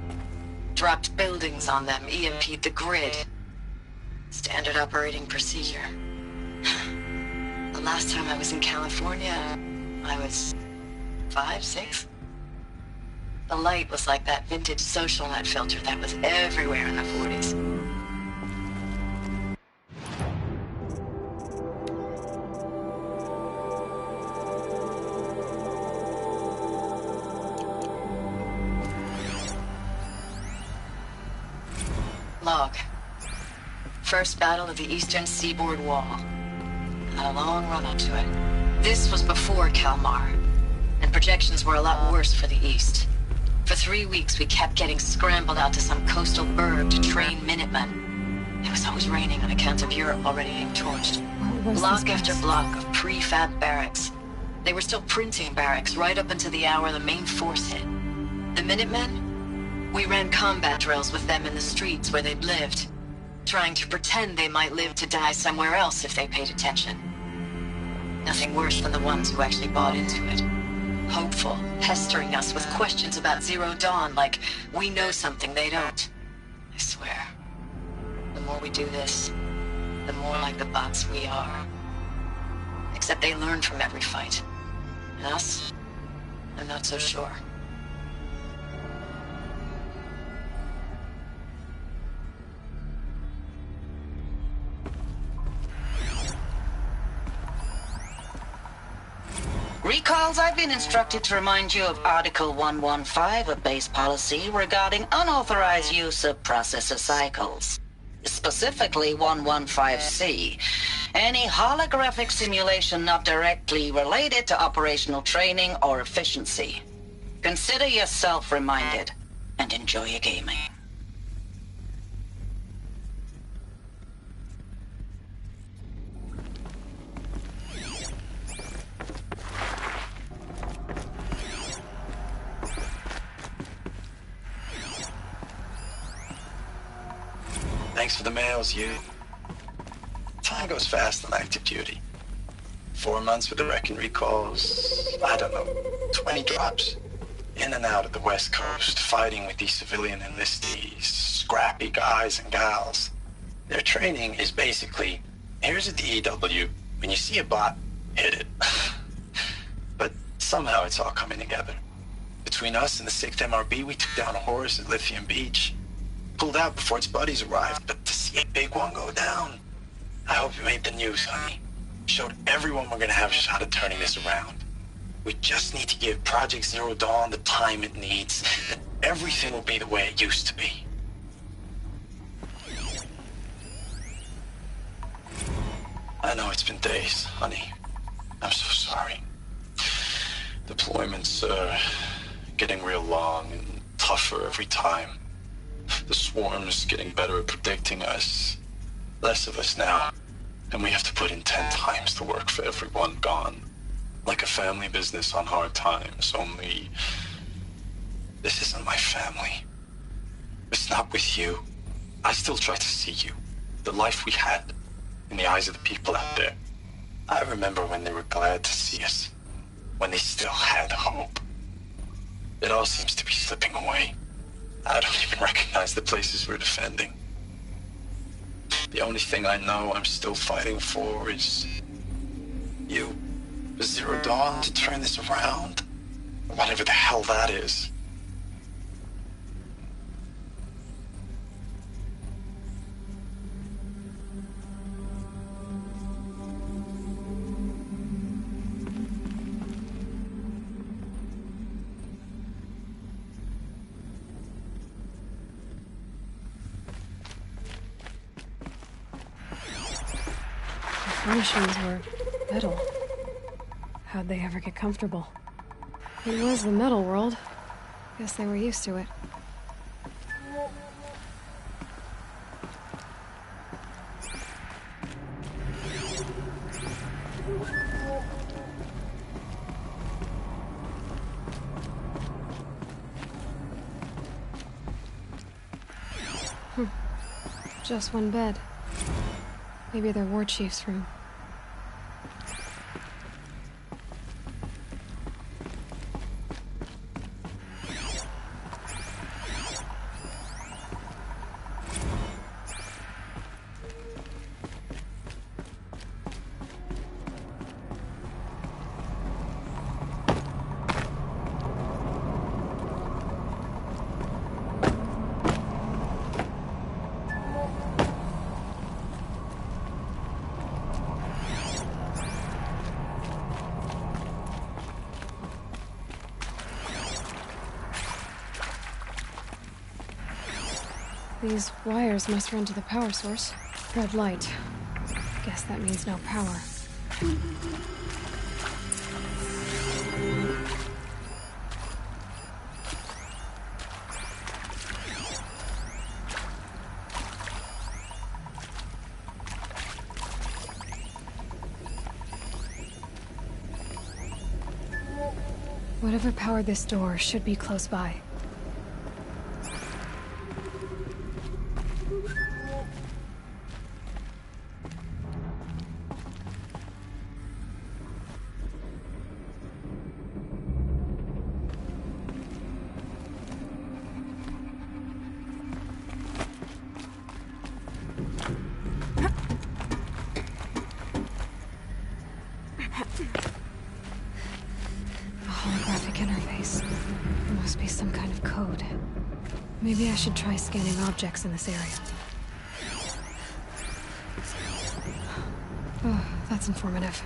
Dropped buildings on them, EMP'd the grid. Standard operating procedure. The last time I was in California, I was 5, 6? The light was like that vintage social net filter that was everywhere in the 40s. Log. First battle of the eastern seaboard wall. Had a long run up to it. This was before Kalmar, and projections were a lot worse for the east. For 3 weeks, we kept getting scrambled out to some coastal burg to train Minutemen. It was always raining on account of Europe already being torched. Block after block of prefab barracks. They were still printing barracks right up until the hour the main force hit. The Minutemen? We ran combat drills with them in the streets where they'd lived, trying to pretend they might live to die somewhere else if they paid attention. Nothing worse than the ones who actually bought into it. Hopeful, pestering us with questions about Zero Dawn like we know something they don't. I swear, the more we do this, the more like the bots we are. Except they learn from every fight. And us? I'm not so sure. Recalls, I've been instructed to remind you of Article 115 of base policy regarding unauthorized use of processor cycles. Specifically 115C. Any holographic simulation not directly related to operational training or efficiency. Consider yourself reminded, and enjoy your gaming. Thanks for the mails, you. Time goes fast on active duty. 4 months with the wrecking recalls, I don't know, 20 drops. In and out of the West Coast, fighting with these civilian enlistees, scrappy guys and gals. Their training is basically, here's a DEW, when you see a bot, hit it. But somehow it's all coming together. Between us and the 6th MRB, we took down a horse at Lithium Beach. Pulled out before its buddies arrived, but to see a big one go down, I hope you made the news, honey. Showed everyone we're gonna have a shot at turning this around. We just need to give Project Zero Dawn the time it needs, and everything will be the way it used to be. I know it's been days, honey. I'm so sorry. Deployments are getting real long and tougher every time. The swarm's getting better at predicting us. Less of us now. And we have to put in 10 times the work for everyone gone. Like a family business on hard times, only... This isn't my family. It's not with you. I still try to see you. The life we had. In the eyes of the people out there. I remember when they were glad to see us. When they still had hope. It all seems to be slipping away. I don't even recognize the places we're defending. The only thing I know I'm still fighting for is... you. For Zero Dawn to turn this around. Whatever the hell that is. furnishings were metal. How'd they ever get comfortable? It was the metal world. Guess they were used to it. Just one bed. Maybe their war chief's room. These wires must run to the power source. Red light. Guess that means no power. Whatever powered this door should be close by. Maybe I should try scanning objects in this area. Oh, that's informative.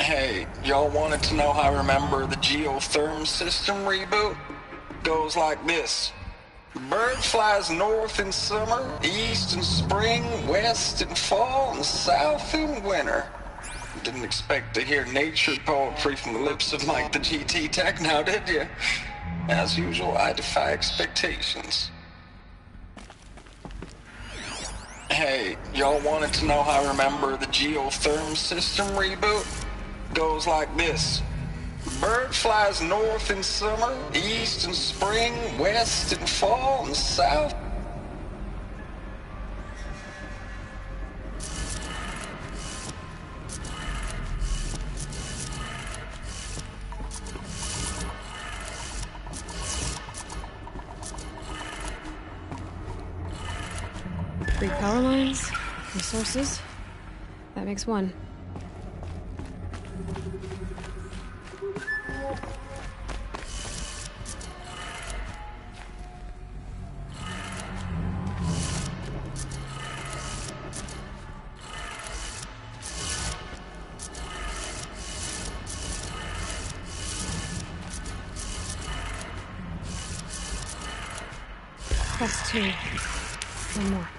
Hey, y'all wanted to know how I remember the geotherm system reboot? Goes like this. Bird flies north in summer, east in spring, west in fall, and south in winter. Didn't expect to hear nature poetry from the lips of Mike the GT Tech now, did you? As usual, I defy expectations. Hey, y'all wanted to know how I remember the geotherm system reboot? Goes like this. Bird flies north in summer, east in spring, west in fall, and south. Three power lines, resources. That makes one. That's two. One more.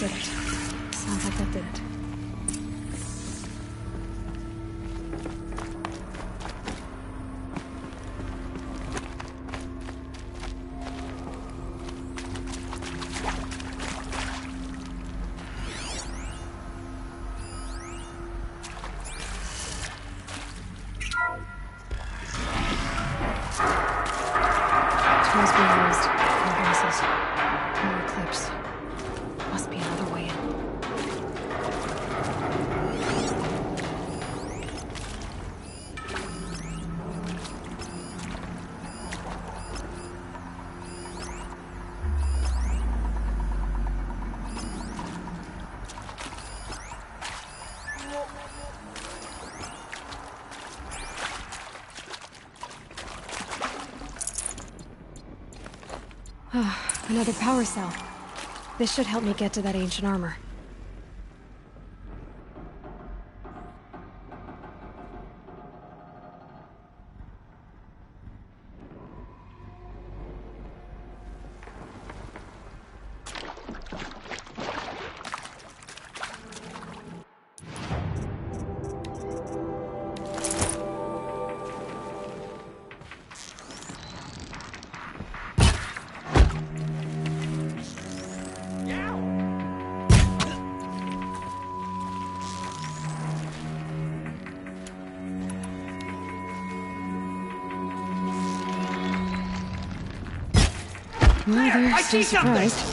did it. Sounds like that did it. Tools being used. Progresses. More clips. Must be another way in. Another power cell. This should help me get to that ancient armor. Well, they're still surprised.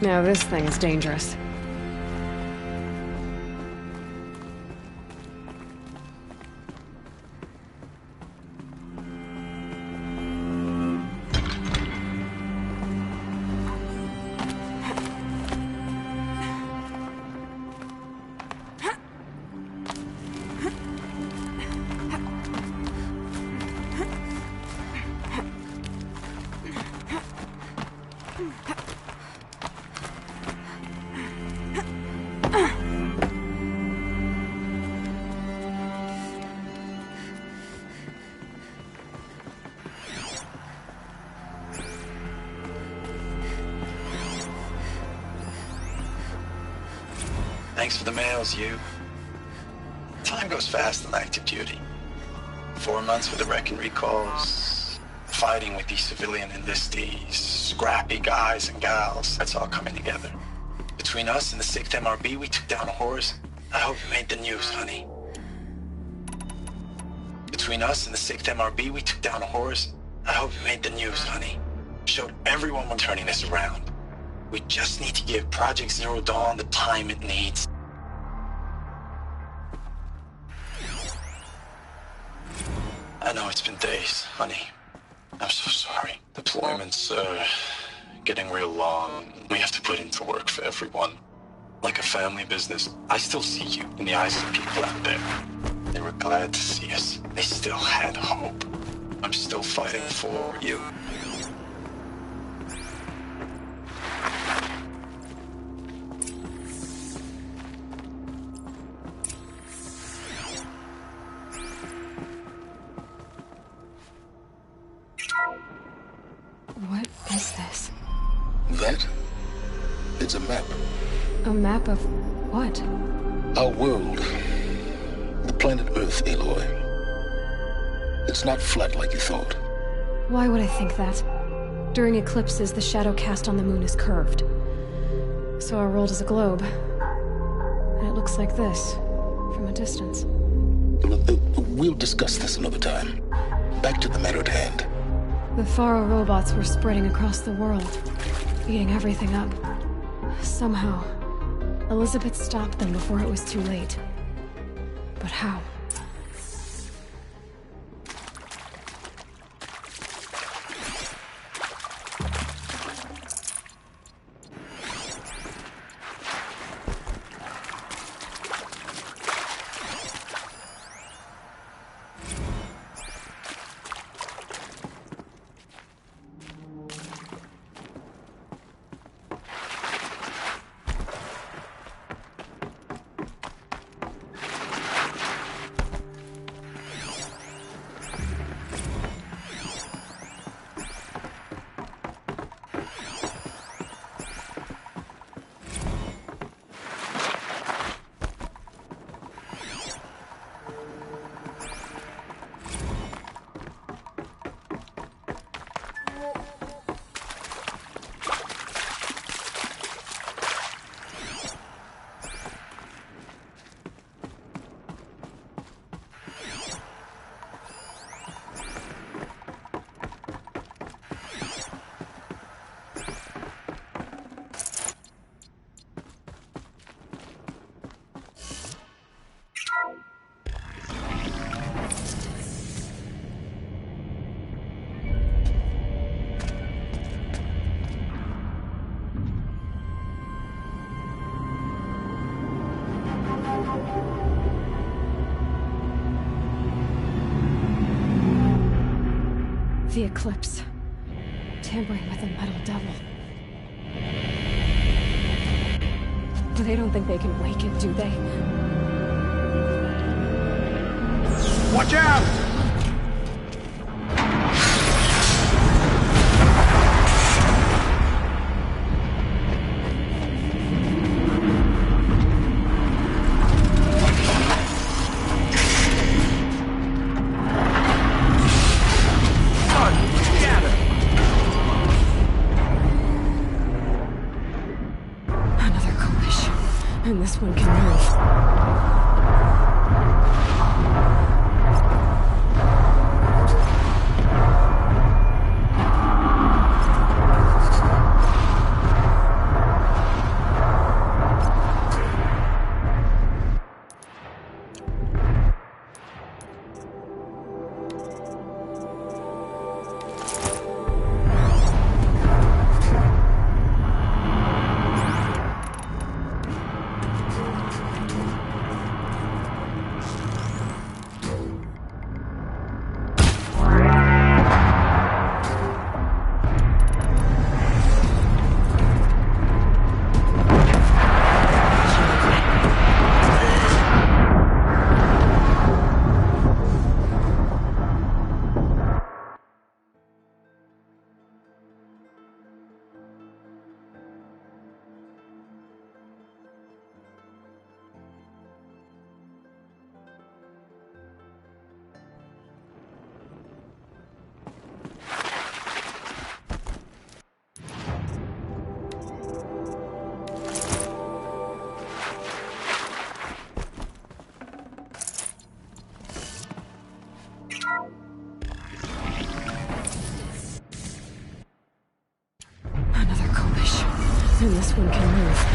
Now this thing is dangerous. Thanks for the mails, you. Time goes fast on active duty. 4 months with the wreck and recalls, fighting with these civilian enlistees, scrappy guys and gals. That's all coming together. Between us and the 6th MRB, we took down a horse. I hope it made the news, honey. Between us and the 6th MRB, we took down a horse. I hope it made the news, honey. Showed everyone we're turning this around. We just need to give Project Zero Dawn the time it needs. I know it's been days, honey. I'm so sorry. Deployments are getting real long. We have to put into work for everyone. Like a family business. I still see you in the eyes of the people out there. They were glad to see us. They still had hope. I'm still fighting for you. What is this? That? It's a map. A map of what? Our world. The planet Earth, Aloy. It's not flat like you thought. Why would I think that? During eclipses, the shadow cast on the moon is curved. So our world is a globe. And it looks like this, from a distance. We'll discuss this another time. Back to the matter at hand. The Faro robots were spreading across the world, eating everything up. Somehow, Elizabeth stopped them before it was too late. But how? The Eclipse. Tampering with the Metal Devil. They don't think they can wake it, do they? Watch out! And this one can move. Soon this one can move.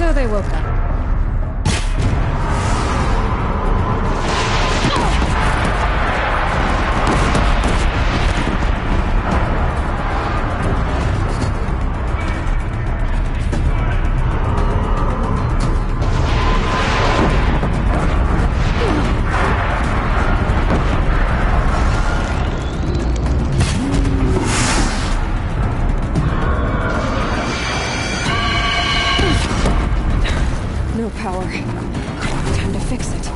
So they woke up. No power. Time to fix it.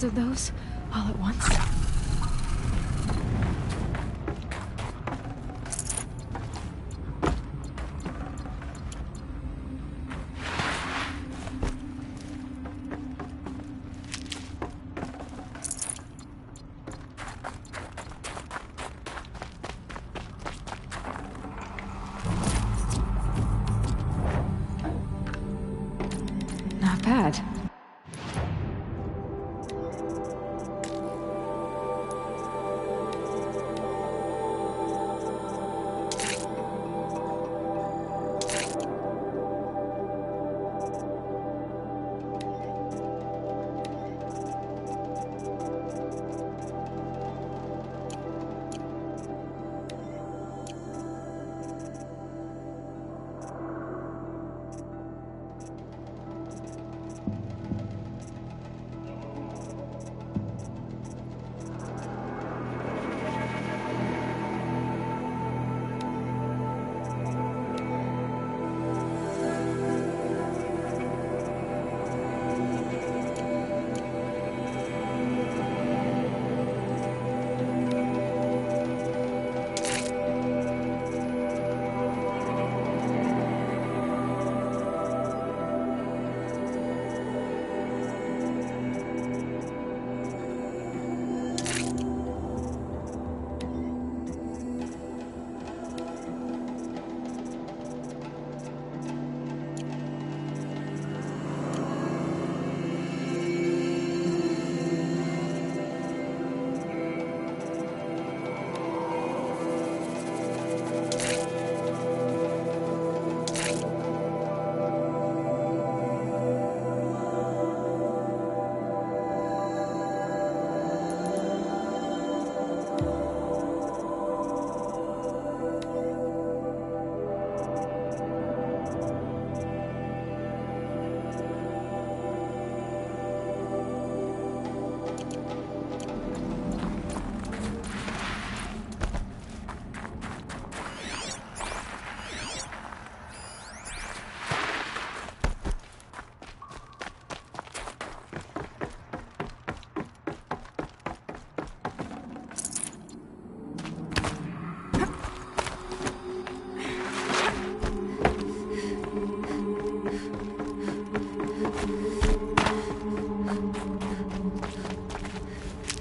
Of those all at once. Not bad.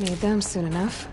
Need them soon enough.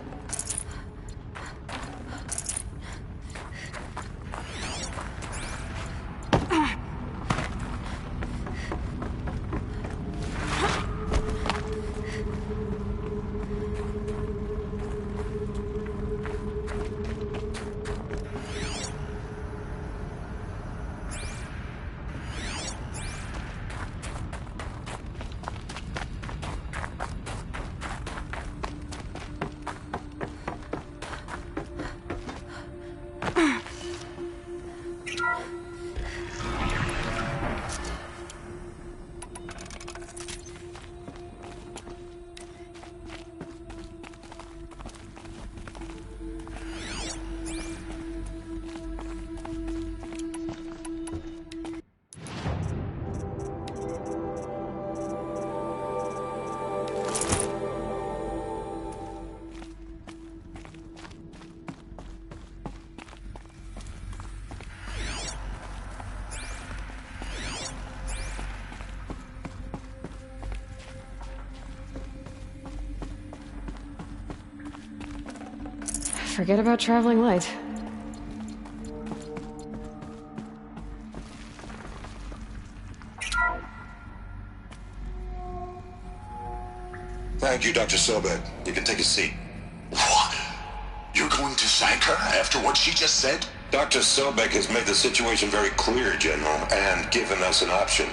Forget about traveling light. Thank you, Dr. Sobek. You can take a seat. What? You're going to thank her after what she just said? Dr. Sobek has made the situation very clear, General, and given us an option.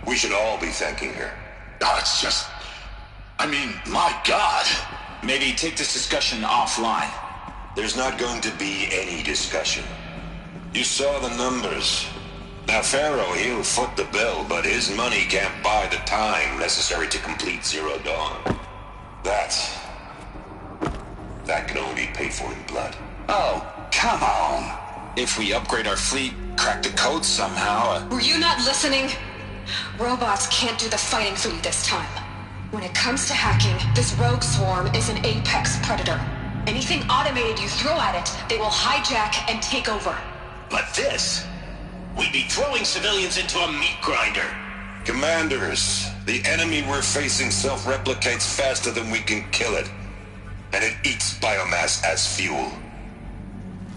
We should all be thanking her. Oh, it's just... I mean, my God. Maybe take this discussion offline. There's not going to be any discussion. You saw the numbers. Now, Pharaoh, he'll foot the bill, but his money can't buy the time necessary to complete Zero Dawn. That can only be paid for in blood. Oh, come on. If we upgrade our fleet, crack the code somehow... Were you not listening? Robots can't do the fighting for you this time. When it comes to hacking, this rogue swarm is an apex predator. Anything automated you throw at it, they will hijack and take over. But this... we'd be throwing civilians into a meat grinder. Commanders, the enemy we're facing self-replicates faster than we can kill it. And it eats biomass as fuel.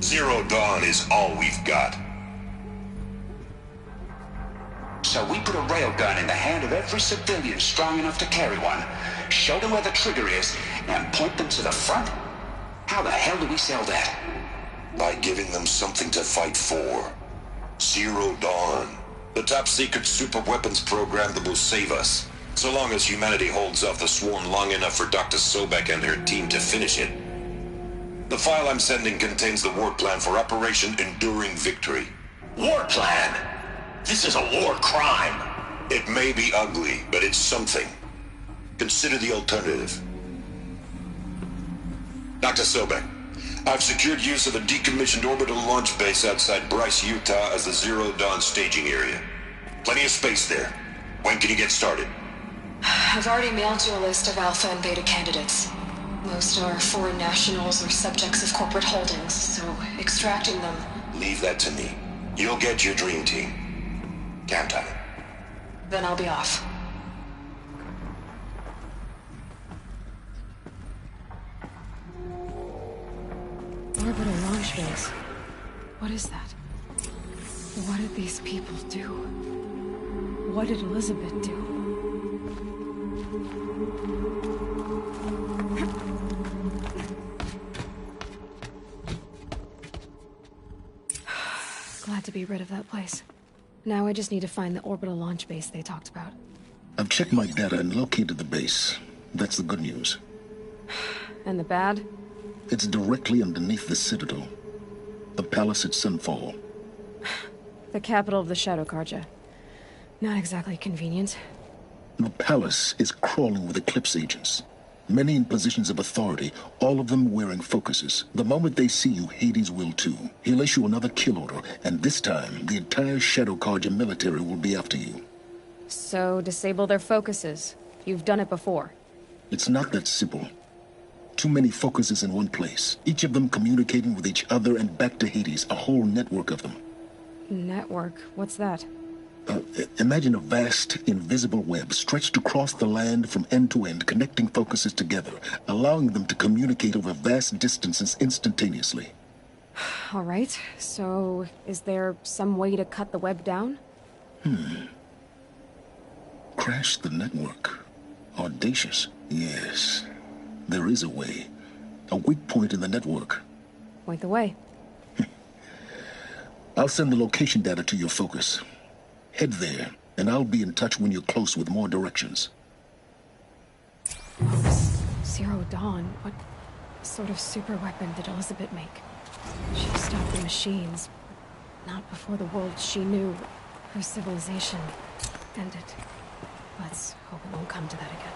Zero Dawn is all we've got. So we put a railgun in the hand of every civilian strong enough to carry one, show them where the trigger is, and point them to the front? How the hell do we sell that? By giving them something to fight for. Zero Dawn. The top-secret super-weapons program that will save us. So long as humanity holds off the swarm long enough for Dr. Sobek and her team to finish it. The file I'm sending contains the war plan for Operation Enduring Victory. War plan? This is a war crime. It may be ugly, but it's something. Consider the alternative. Dr. Sobek, I've secured use of a decommissioned orbital launch base outside Bryce, Utah as the Zero Dawn staging area. Plenty of space there. When can you get started? I've already mailed you a list of Alpha and Beta candidates. Most are foreign nationals or subjects of corporate holdings, so extracting them... Leave that to me. You'll get your dream team. Count on it. Then I'll be off. Orbital launch base. What is that? What did these people do? What did Elizabeth do? Glad to be rid of that place. Now I just need to find the orbital launch base they talked about. I've checked my data and located the base. That's the good news. And the bad? It's directly underneath the Citadel. The palace at Sunfall. The capital of the Shadow Carja. Not exactly convenient. The palace is crawling with Eclipse agents. Many in positions of authority, all of them wearing focuses. The moment they see you, Hades will too. He'll issue another kill order, and this time, the entire Shadow Carja military will be after you. So, disable their focuses. You've done it before. It's not that simple. Too many focuses in one place. Each of them communicating with each other and back to Hades, a whole network of them. Network? What's that? Imagine a vast, invisible web stretched across the land from end to end, connecting focuses together, allowing them to communicate over vast distances instantaneously. All right, so is there some way to cut the web down? Crash the network. Audacious. Yes, there is a way. A weak point in the network. Point the way. I'll send the location data to your focus. Head there, and I'll be in touch when you're close with more directions. Oh, this Zero Dawn. What sort of super weapon did Elizabeth make? She stopped the machines, but not before the world she knew, her civilization, ended. Let's hope it won't come to that again.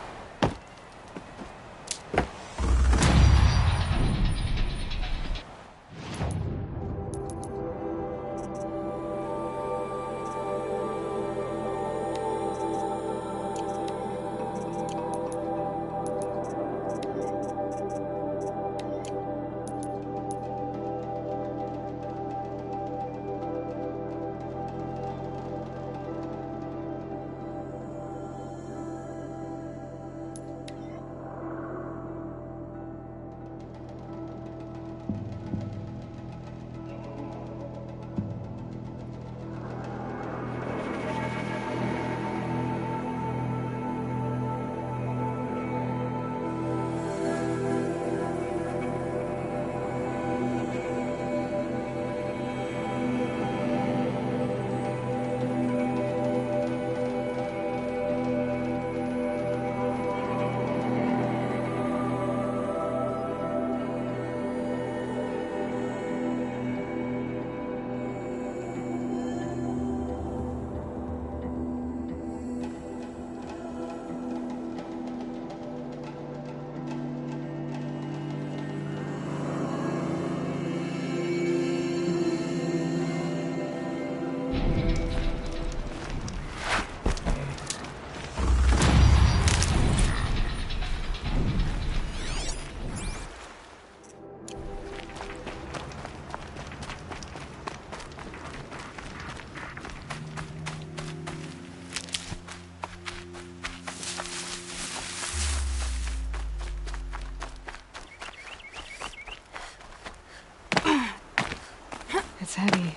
It's heavy.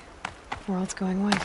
World's going white.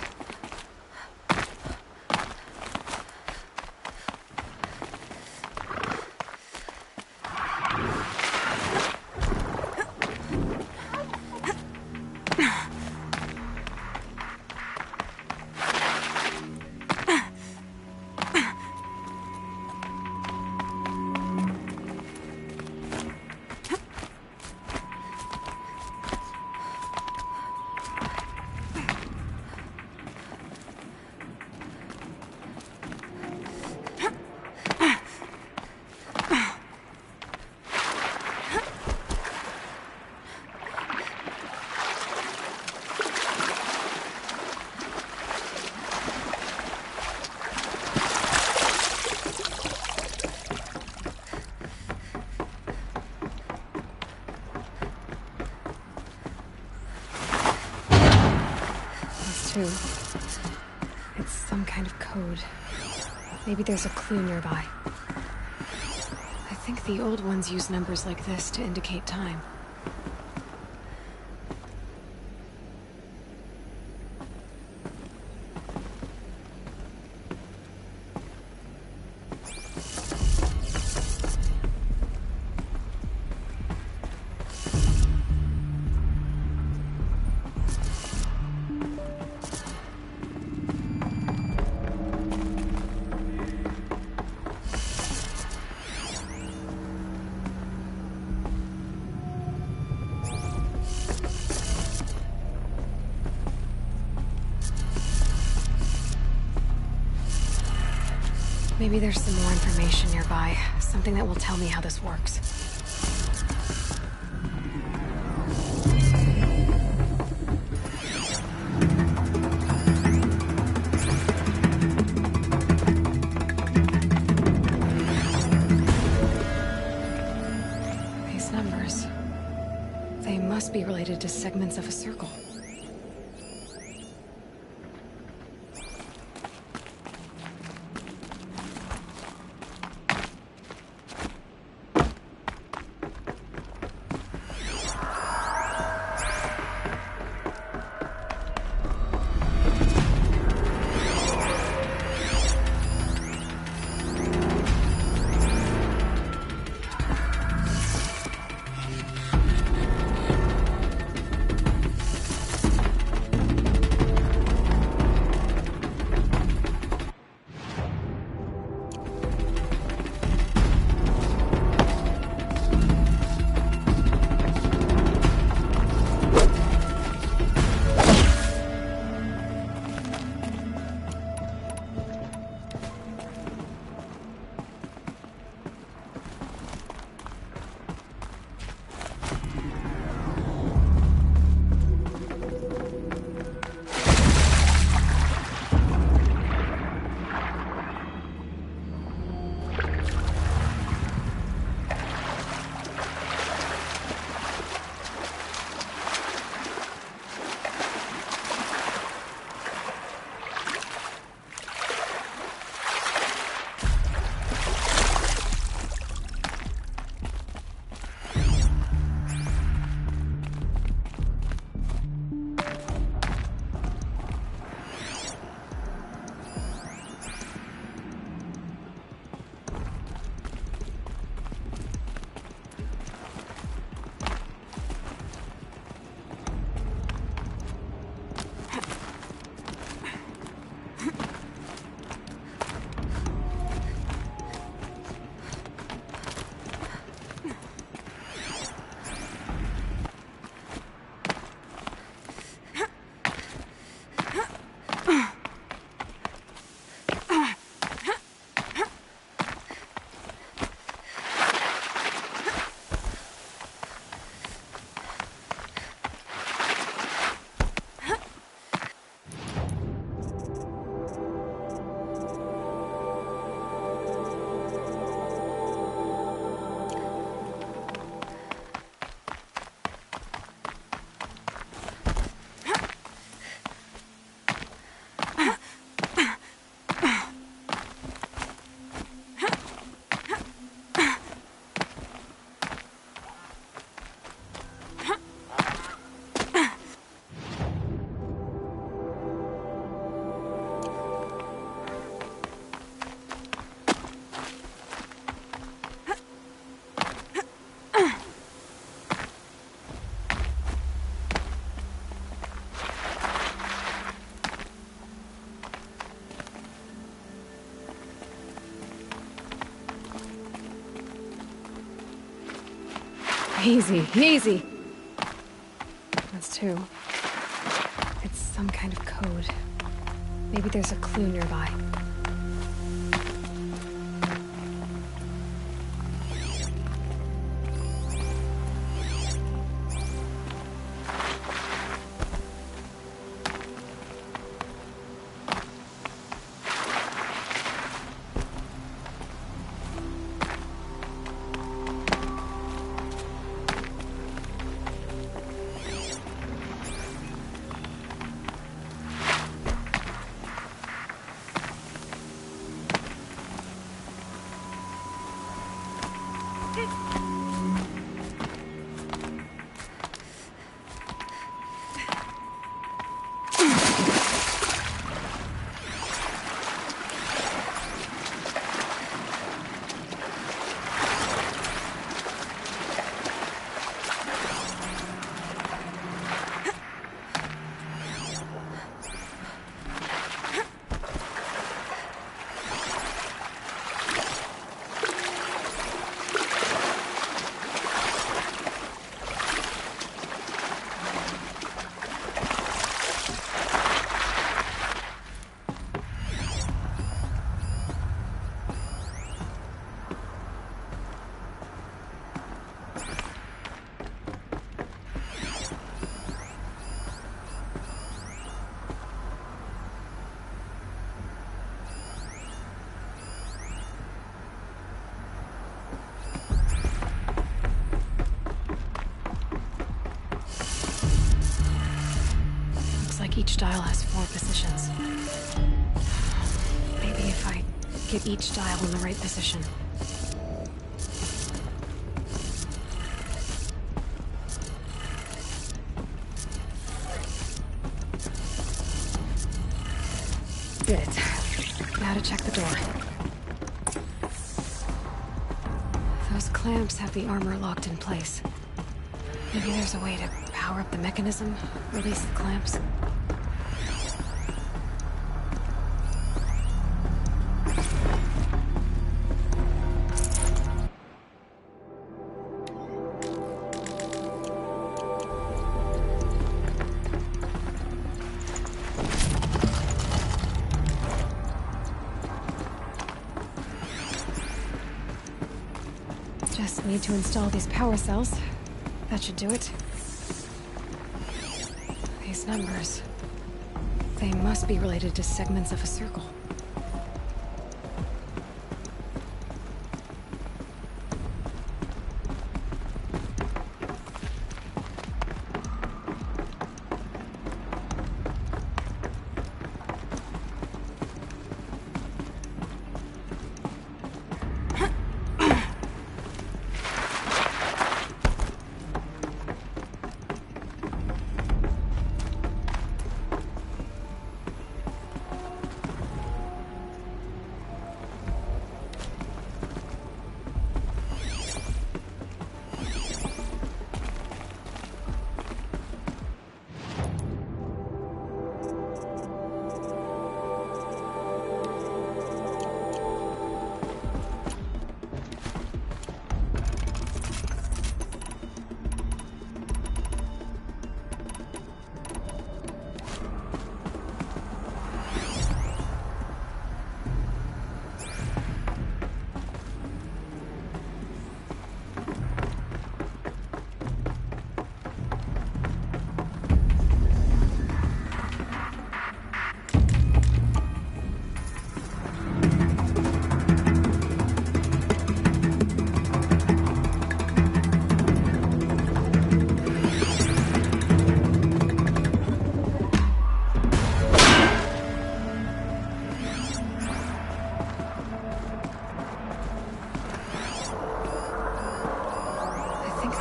It's some kind of code. Maybe there's a clue nearby. I think the old ones use numbers like this to indicate time. Maybe there's some more information nearby. Something that will tell me how this works. These numbers. They must be related to segments of a circle. Easy, easy. That's two. It's some kind of code. Maybe there's a clue nearby. Each dial has 4 positions. Maybe if I get each dial in the right position. Did it. Now to check the door. Those clamps have the armor locked in place. Maybe there's a way to power up the mechanism, release the clamps. Just need to install these power cells. That should do it. These numbers. They must be related to segments of a circle.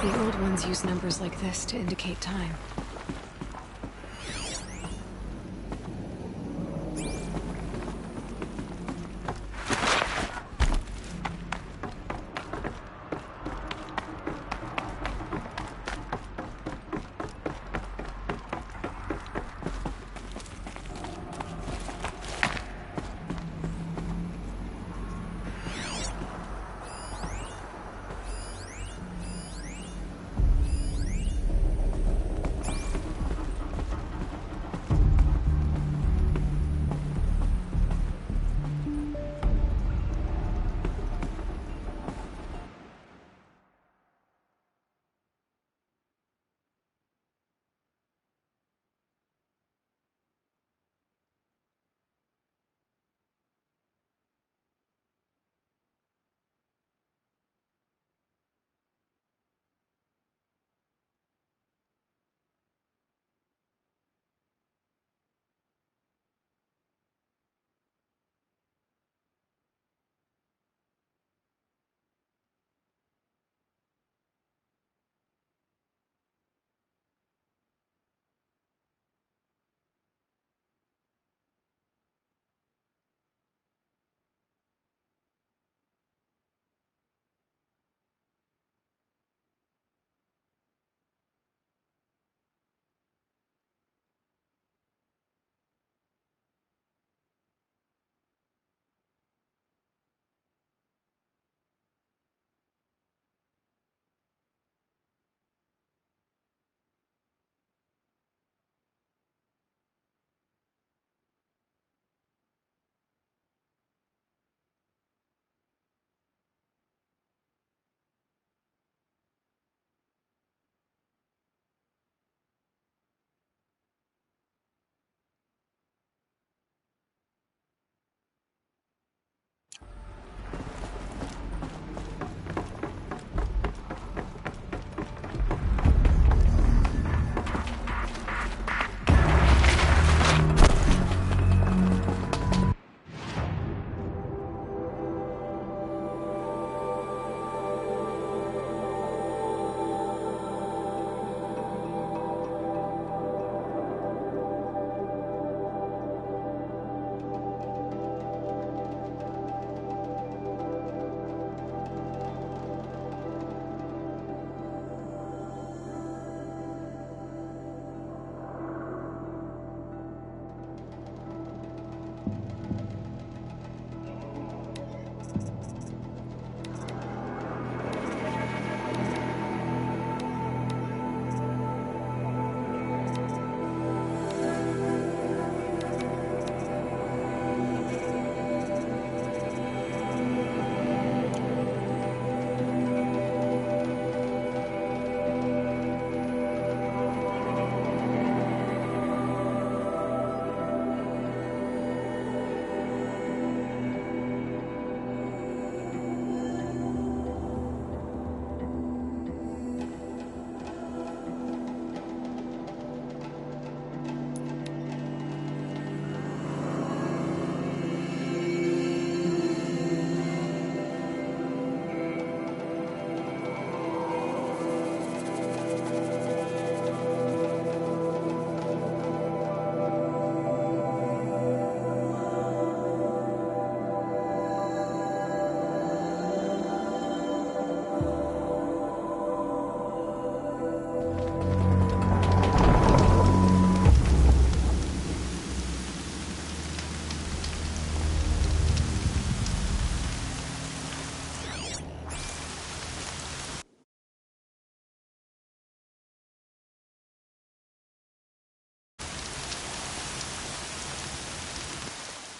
The old ones use numbers like this to indicate time.